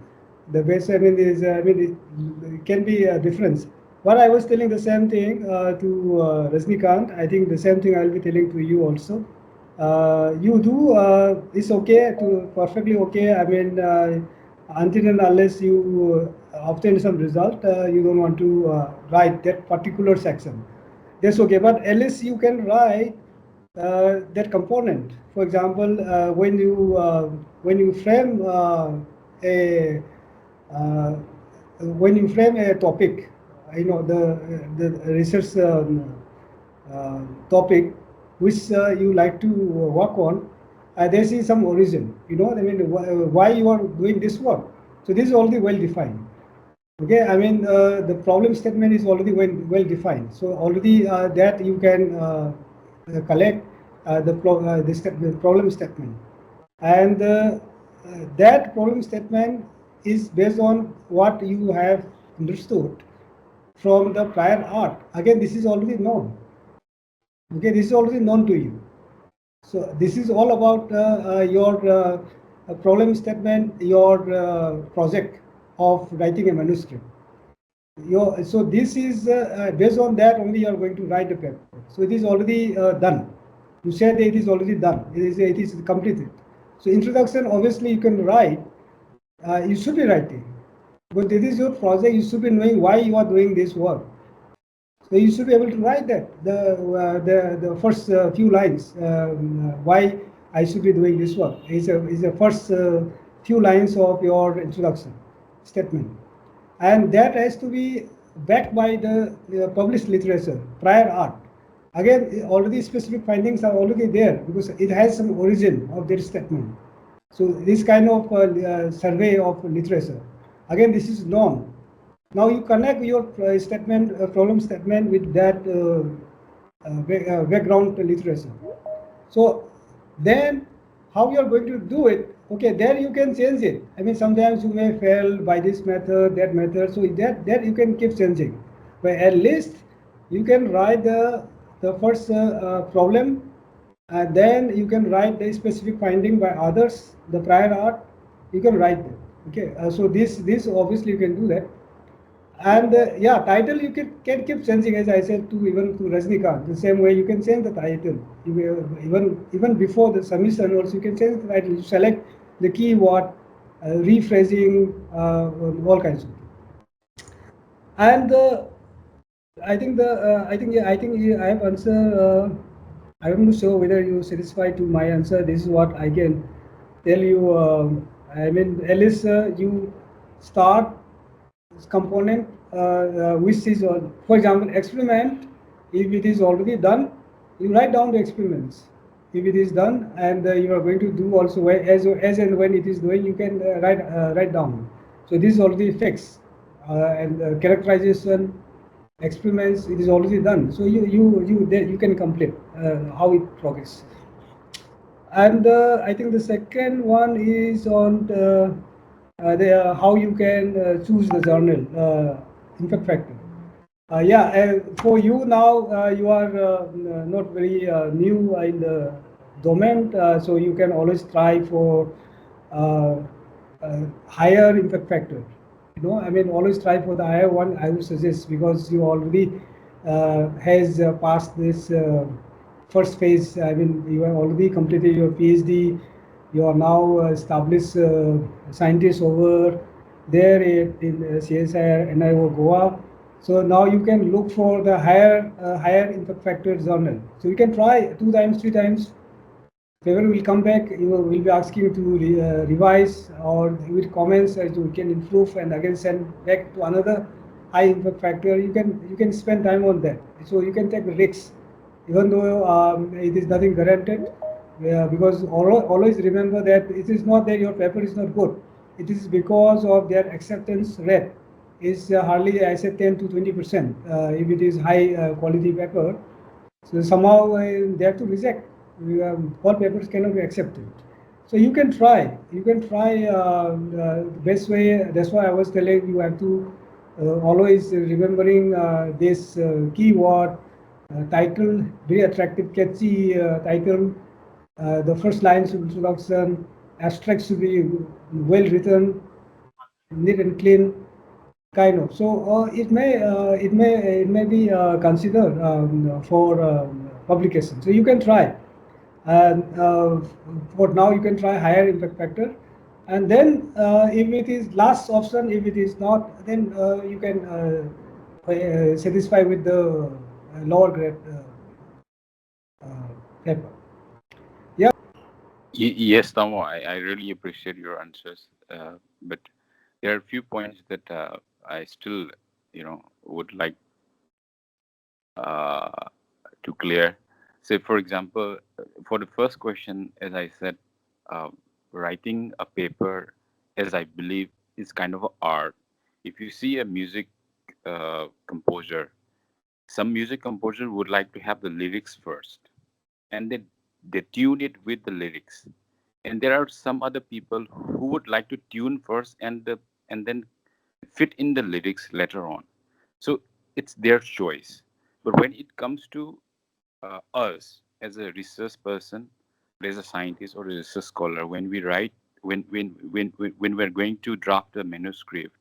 The best, it can be a difference. What I was telling the same thing to Rajnikant, I think the same thing I'll be telling to you also. You do, it's okay, to perfectly okay. Until and unless you obtain some result, you don't want to write that particular section. That's okay, but at least you can write that component. For example, when you frame a topic, the research topic which you like to work on, there is some origin, why you are doing this work. So this is already well defined. Okay, the problem statement is already well defined. So already that you can collect the problem statement, and that problem statement is based on what you have understood from the prior art. Again, this is already known. Okay, this is already known to you. So this is all about your problem statement, your project of writing a manuscript. So this is based on that only you are going to write a paper. So it is already done. You said it is already done. It is completed. So introduction, obviously you can write. You should be writing. But this is your project. You should be knowing why you are doing this work. So you should be able to write that the first few lines. Why I should be doing this work is the first few lines of your introduction statement, and that has to be backed by the published literature, prior art. Again, already specific findings are already there because it has some origin of their statement. So this kind of survey of literature, again, this is known. Now you connect your statement, problem statement with that background literature. So then how you are going to do it? Okay, there you can change it. I mean, sometimes you may fail by this method, that method. So that you can keep changing. But at least you can write the first problem, and then you can write the specific finding by others, the prior art. You can write them. Okay, so this obviously you can do that. And yeah, title you can keep changing, as I said, to even to Rajnikant. The same way you can change the title. Even before the submission, also you can change the title. You select the keyword, rephrasing, all kinds of things. And I think I have answered. I'm not sure whether you satisfied to my answer. This is what I can tell you. I mean, at least you start component which is for example, experiment. If it is already done, you write down the experiments. If it is done and you are going to do also as and when it is doing, you can write down. So this is already fixed, and characterization, experiments, it is already done. So you can complete how it progresses. And I think the second one is on how you can choose the journal, impact factor. Yeah, for you now, you are not very new in the domain, so you can always try for higher impact factor. I mean, always try for the higher one, I would suggest, because you already has passed this first phase. I mean, you have already completed your PhD. You are now established scientist over there in CSIR, NIO, Goa. So now you can look for the higher impact factor journal. So you can try 2 times, 3 times. Paper will come back. You will be asking you to revise or with comments as you can improve, and again send back to another high impact factor. You can spend time on that. So you can take risks, even though it is nothing guaranteed. Because always remember that it is not that your paper is not good. It is because of their acceptance rate is hardly, I said, 10 to 20%. If it is high quality paper, so somehow they have to reject. All papers cannot be accepted. So you can try. You can try the best way. That's why I was telling you have to always remembering this keyword, title, very attractive, catchy title. The first lines of introduction, abstract should be well written, neat and clean, kind of. So it may be considered for publication. So you can try, and for now you can try higher impact factor, and then if it is last option, if it is not, then you can satisfy with the lower grade paper. Yes, Tamo, I really appreciate your answers. But there are a few points that I still, would like to clear. Say, for example, for the first question, as I said, writing a paper, as I believe, is kind of an art. If you see a music composer, some music composer would like to have the lyrics first, and they tune it with the lyrics. And there are some other people who would like to tune first and then fit in the lyrics later on. So it's their choice. But when it comes to us as a research person, as a scientist or a research scholar, when we write, when we're going to draft a manuscript,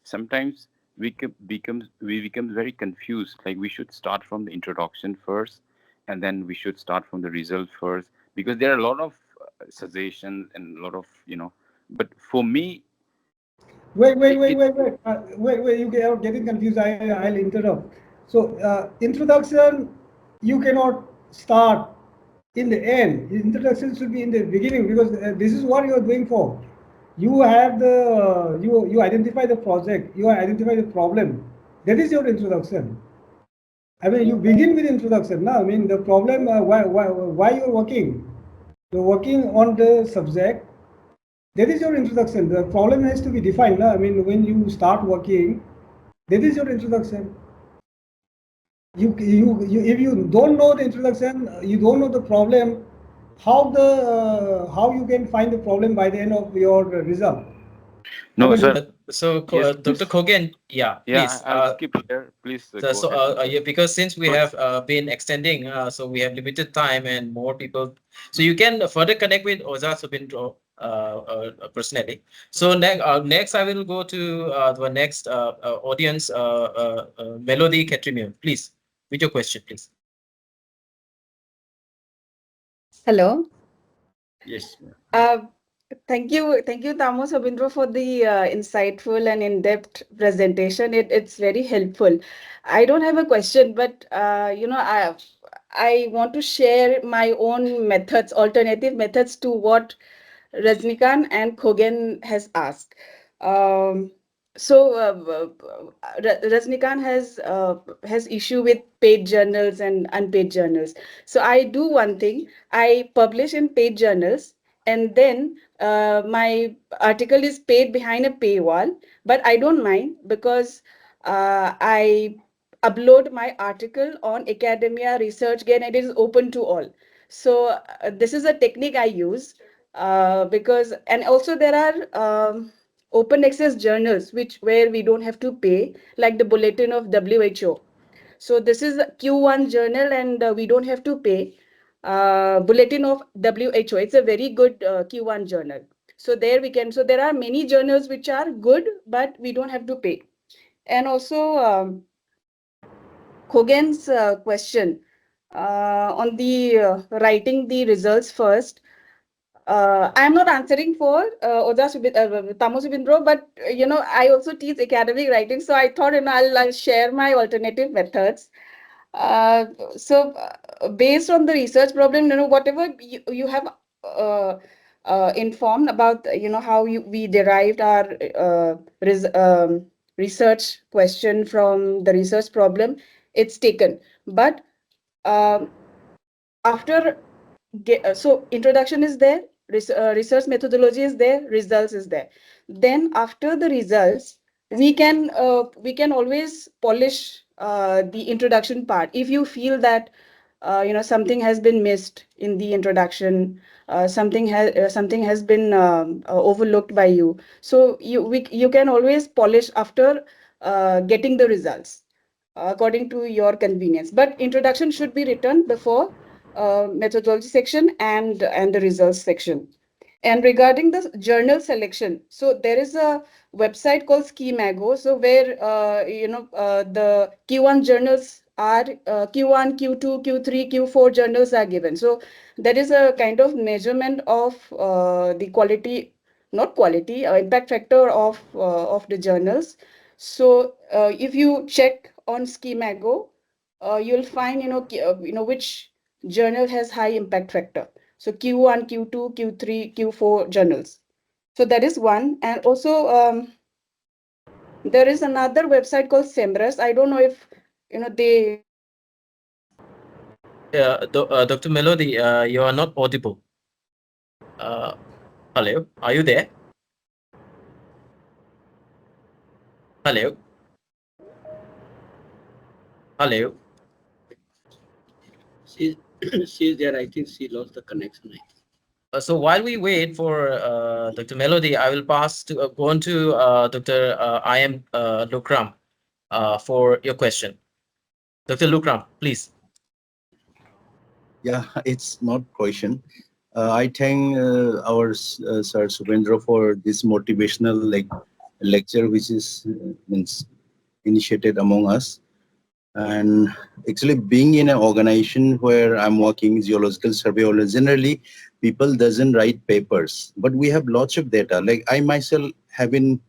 sometimes we become very confused. Like we should start from the introduction first, and then we should start from the result first, because there are a lot of suggestions and a lot of But for me, Wait, wait, it, wait, it wait, wait, wait, you are getting confused. I'll interrupt. So, introduction, you cannot start in the end. Introduction should be in the beginning, because this is what you are doing for. You have the, you identify the project, you identify the problem. That is your introduction. I mean, you begin with introduction. Now, I mean, the problem, why you're working? You're working on the subject. That is your introduction. The problem has to be defined. No? I mean, when you start working, that is your introduction. If you don't know the introduction, you don't know the problem, how you can find the problem by the end of your result? I no, mean, sir. So, Yes, Dr. Kogan, yeah, please. I'll skip here. Please go So, ahead. yeah, because since we So- have been extending, so we have limited time and more people. So you can further connect with Oza Subindro personally. So next I will go to the next audience, Melody Catrimio. Please, with your question, please. Hello. Yes. Thank you, Tamo Sabindro, for the insightful and in-depth presentation. It's very helpful. I don't have a question, but I want to share my own methods, alternative methods to what Rajnikant and Khogen has asked. Um, Rajnikant has issue with paid journals and unpaid journals. So I do one thing. I publish in paid journals, and then my article is paid behind a paywall. But I don't mind, because I upload my article on Academia ResearchGate, and it is open to all. So this is a technique I use, because, and also there are open access journals where we don't have to pay, like the Bulletin of WHO. So this is a Q1 journal, and we don't have to pay. Bulletin of WHO, it's a very good Q1 journal. So there are many journals which are good, but we don't have to pay. And also Khogen's question on the writing the results first. I'm not answering for Tamo Subindro, but I also teach academic writing, so I thought I'll share my alternative methods. Based on the research problem, whatever you have informed about, how we derived our research question from the research problem, it's taken. But after so introduction is there, research methodology is there, results is there. Then after the results, we can always polish the introduction part. If you feel that something has been missed in the introduction, something has been overlooked by you, so you can always polish after getting the results according to your convenience. But introduction should be written before methodology section and the results section. And regarding the journal selection, so there is a website called Schemago, so where the Q1 journals are Q1, Q2, Q3, Q4 journals are given. So there is a kind of measurement of the quality, not quality, impact factor of the journals. So if you check on Schemago, you'll find which journal has high impact factor. So Q1, Q2, Q3, Q4 journals. So that is one. And also there is another website called Semrush. I don't know if they. Dr. Melody, you are not audible. Hello, are you there? Hello. Hello. She's there. I think she lost the connection. So while we wait for Dr. Melody, I will pass to go on to Dr. I.M. Lokram. for your question. Dr. Lukram, please. Yeah, it's not question. I thank our Sir Subhendra for this motivational lecture, which is means initiated among us. And actually, being in an organization where I'm working, geological survey, or generally, people doesn't write papers, but we have lots of data. Like I myself have been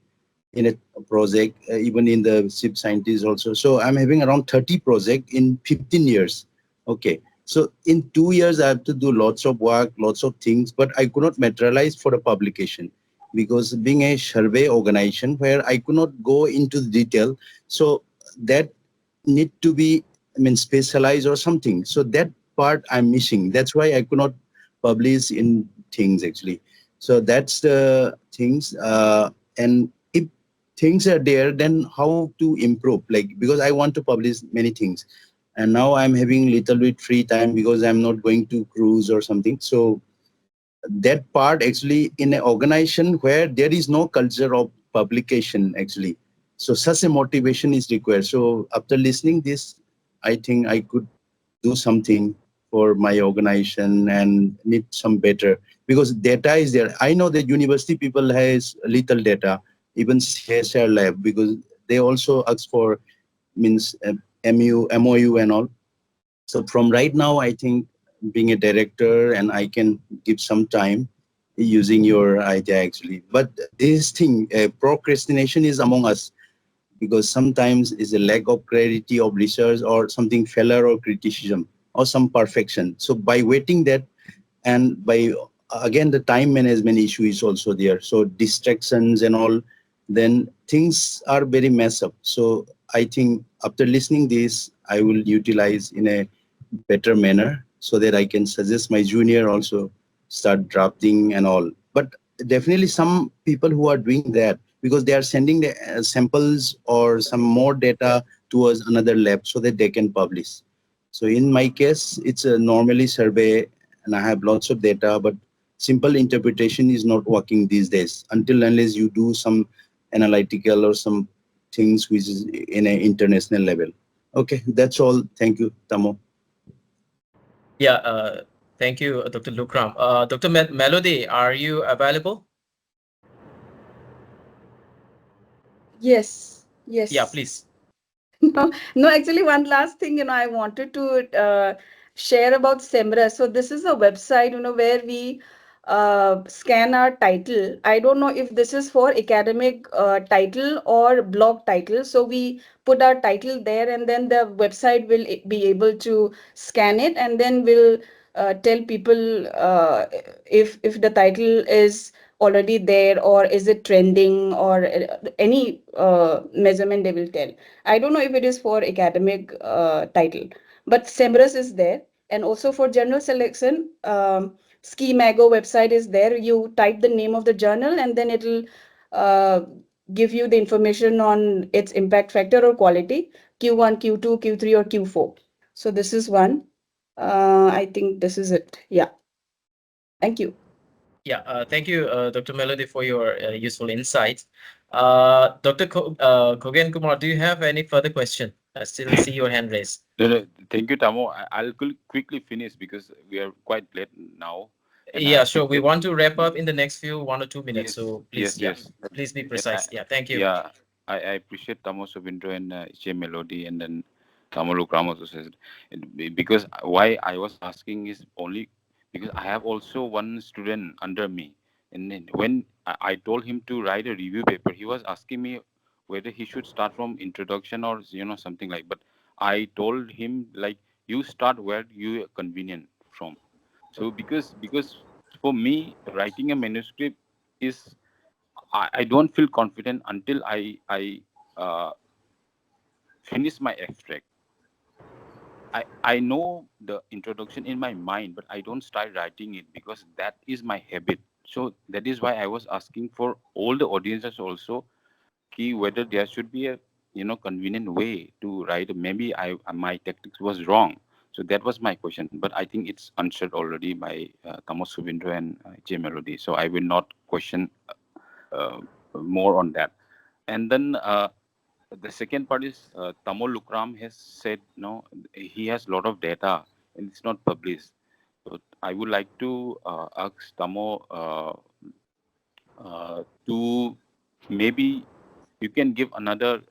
in a project, even in the ship scientist also. So I'm having around 30 projects in 15 years. Okay. So in 2 years, I have to do lots of work, lots of things, but I could not materialize for a publication because being a survey organization where I could not go into the detail. So that need to be, I mean, specialized or something. So that part I'm missing. That's why I could not publish in things actually. So that's the things. And if things are there, then how to improve? Like, because I want to publish many things. And now I'm having little bit free time because I'm not going to cruise or something. So that part actually in an organization where there is no culture of publication actually. So such a motivation is required. So after listening this, I think I could do something for my organization and need some better because data is there. I know that university people has little data, even CSR lab, because they also ask for means MOU and all. So from right now, I think being a director and I can give some time using your idea actually. But this thing, procrastination is among us because sometimes it's a lack of clarity of research or something failure or criticism or some perfection. So by waiting that and by again the time management issue is also there. So distractions and all, then things are very mess up. So I think after listening this, I will utilize in a better manner so that I can suggest my junior also start drafting and all. But definitely some people who are doing that because they are sending the samples or some more data towards another lab so that they can publish. So in my case, it's a normally survey and I have lots of data, but simple interpretation is not working these days until unless you do some analytical or some things which is in an international level. Okay, that's all. Thank you, Tamo. Yeah, thank you, Dr. Lukram. Dr. Melody, are you available? Yes, Yeah, yes. please. No, actually, one last thing, I wanted to share about Semra. So this is a website, where we scan our title. I don't know if this is for academic title or blog title. So we put our title there, and then the website will be able to scan it, and then we'll tell people if the title is already there or is it trending or any measurement they will tell. I don't know if it is for academic title, but SEMRUS is there. And also for journal selection, Ski-Mago website is there. You type the name of the journal and then it'll give you the information on its impact factor or quality, Q1, Q2, Q3, or Q4. So this is one. I think this is it. Yeah. Thank you. Yeah, thank you, Dr. Melody, for your useful insights. Dr. Kogen Kumar, do you have any further question? I still see your hand raised. No, thank you, Tamo. I'll quickly finish because we are quite late now. And Yeah, sure. We want to wrap up in the next 1 or 2 minutes. Yes, So please, yes. please be And precise. Yeah, thank you. Yeah, I appreciate Tamo Subindro and J Melody and then Tamo Lukram also says because why I was asking is only because I have also one student under me, and then when I told him to write a review paper, he was asking me whether he should start from introduction or something like. But I told him like you start where you are convenient from. So because for me writing a manuscript is I don't feel confident until I finish my abstract. I know the introduction in my mind, but I don't start writing it because that is my habit. So that is why I was asking for all the audiences also, key whether there should be a convenient way to write. Maybe my tactics was wrong. So that was my question, but I think it's answered already by Thomas Subindra and J Melody. So I will not question more on that. And then the second part is Tamol Lukram has said no, he has a lot of data and it's not published. So I would like to ask Tamo to maybe you can give another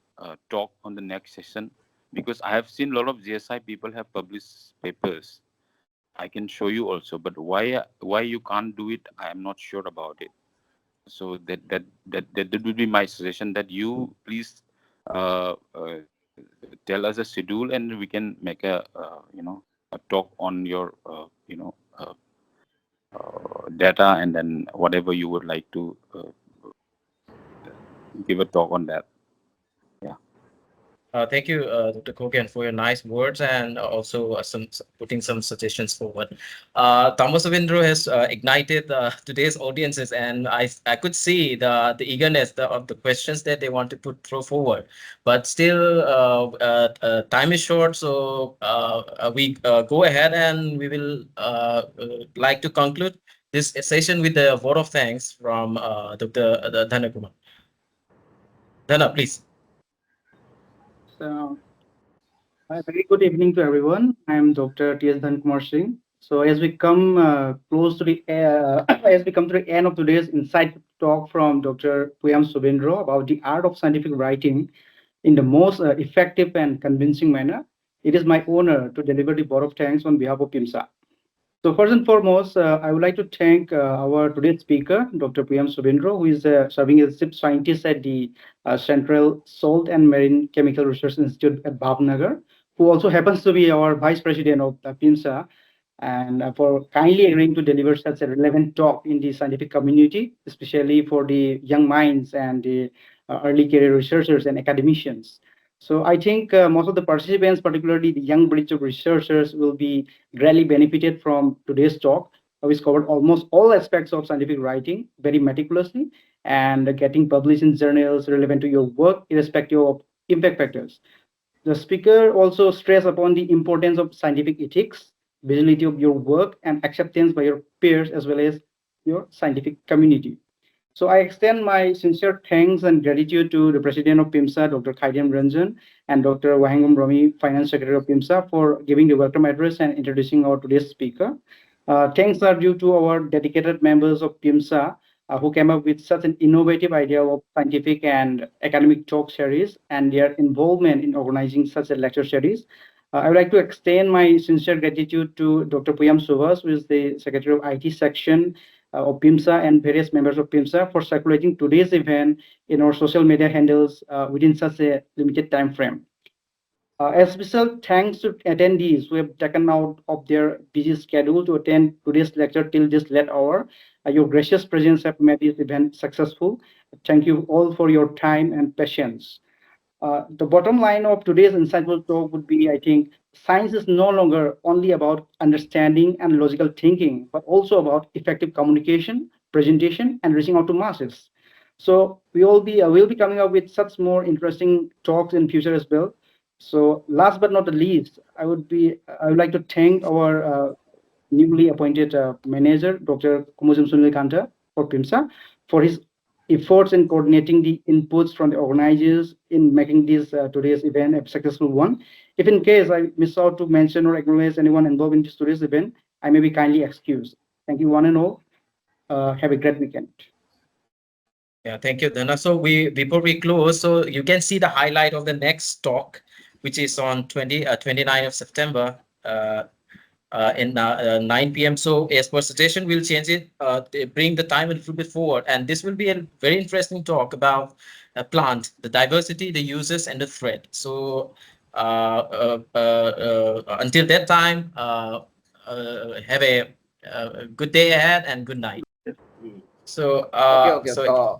talk on the next session, because I have seen a lot of GSI people have published papers. I can show you also, but why you can't do it, I am not sure about it. So that would be my suggestion, that you please tell us a schedule and we can make a a talk on your data, and then whatever you would like to give a talk on that. Thank you, Dr. Kogan, for your nice words and also putting some suggestions forward. Thomas Avindro has ignited today's audiences, and I could see the eagerness of the questions that they want to throw forward. But still, time is short, so we go ahead and we will like to conclude this session with a vote of thanks from Dr. Dhana Kumar. Dhana, please. So, a very good evening to everyone. I am Dr. T.S. Dhankumar Singh. So, as we come close to the as we come to the end of today's insightful talk from Dr. Puyam Subendro about the art of scientific writing in the most effective and convincing manner, it is my honor to deliver the vote of thanks on behalf of PIMSA. So first and foremost, I would like to thank our today's speaker, Dr. Puyam Subendro, who is serving as chief scientist at the Central Salt and Marine Chemical Research Institute at Bhavnagar, who also happens to be our vice president of PIMSA, and for kindly agreeing to deliver such a relevant talk in the scientific community, especially for the young minds and the early career researchers and academicians. So I think most of the participants, particularly the young breed of researchers, will be greatly benefited from today's talk, which covered almost all aspects of scientific writing very meticulously and getting published in journals relevant to your work, irrespective of impact factors. The speaker also stressed upon the importance of scientific ethics, visibility of your work, and acceptance by your peers as well as your scientific community. So I extend my sincere thanks and gratitude to the President of PIMSA, Dr. Khaidam Ranjan, and Dr. Wahingam Rami, Finance Secretary of PIMSA, for giving the welcome address and introducing our today's speaker. Thanks are due to our dedicated members of PIMSA who came up with such an innovative idea of scientific and academic talk series and their involvement in organizing such a lecture series. I would like to extend my sincere gratitude to Dr. Puyam Subhas, who is the Secretary of IT section of PIMSA, and various members of PIMSA for circulating today's event in our social media handles within such a limited time frame. As special thanks to attendees who have taken out of their busy schedule to attend today's lecture till this late hour. Your gracious presence have made this event successful. Thank you all for your time and patience. The bottom line of today's insightful talk would be, I think, science is no longer only about understanding and logical thinking, but also about effective communication, presentation, and reaching out to masses. So we'll be coming up with such more interesting talks in future as well. So last but not the least, I would like to thank our newly appointed manager, Dr. Kumujum Sunil Kanta for PIMSA, for his efforts in coordinating the inputs from the organizers in making this today's event a successful one. If in case I miss out to mention or acknowledge anyone involved in this today's event, I may be kindly excused. Thank you one and all. Have a great weekend. Yeah, thank you, Dhana. So before we close, so you can see the highlight of the next talk, which is on 29th of September in 9 p.m. So as per suggestion, we'll change it, bring the time a little bit forward. And this will be a very interesting talk about a plant, the diversity, the uses, and the threat. So until that time, have a good day ahead and good night. So, Okay.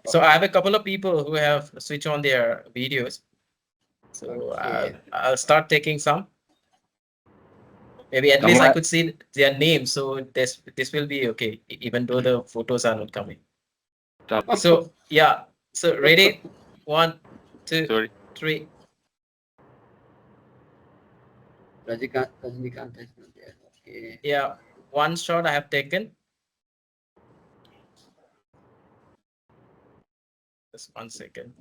so I have a couple of people who have switched on their videos. So Okay. I'll start taking some. Maybe at least I could see their names, so this will be okay, even though the photos are not coming. So yeah, so ready, 1, 2, 3. Rajnikant is not there. Okay. Yeah, one shot I have taken. Just 1 second.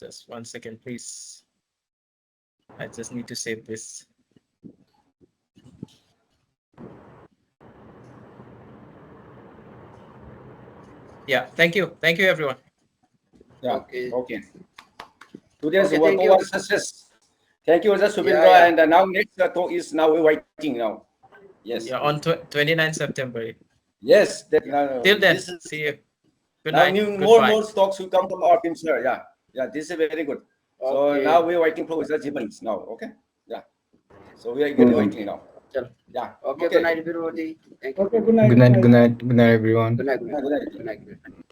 Just 1 second, please. I just need to save this. Yeah, thank you. Thank you, everyone. Yeah. Okay. Okay. Today's Okay, work thank you. was success. Thank you, Mr. Subindra. Yeah, yeah. And now next talk is now we're waiting now. Yes. Yeah, on 29 September. Yes. That, Till then, this is see you. Good now night. more Goodbye. stocks will come from our team, sir. Yeah. Yeah. This is very good. So Okay. now we're waiting for results now. Okay. Yeah. So we are eagerly waiting now. Chalo. Yeah. Okay, good night, everybody. Thank you. Okay, good night. Good night, good night, good night, everyone. Good night, good night. Good night. Good night. Good night.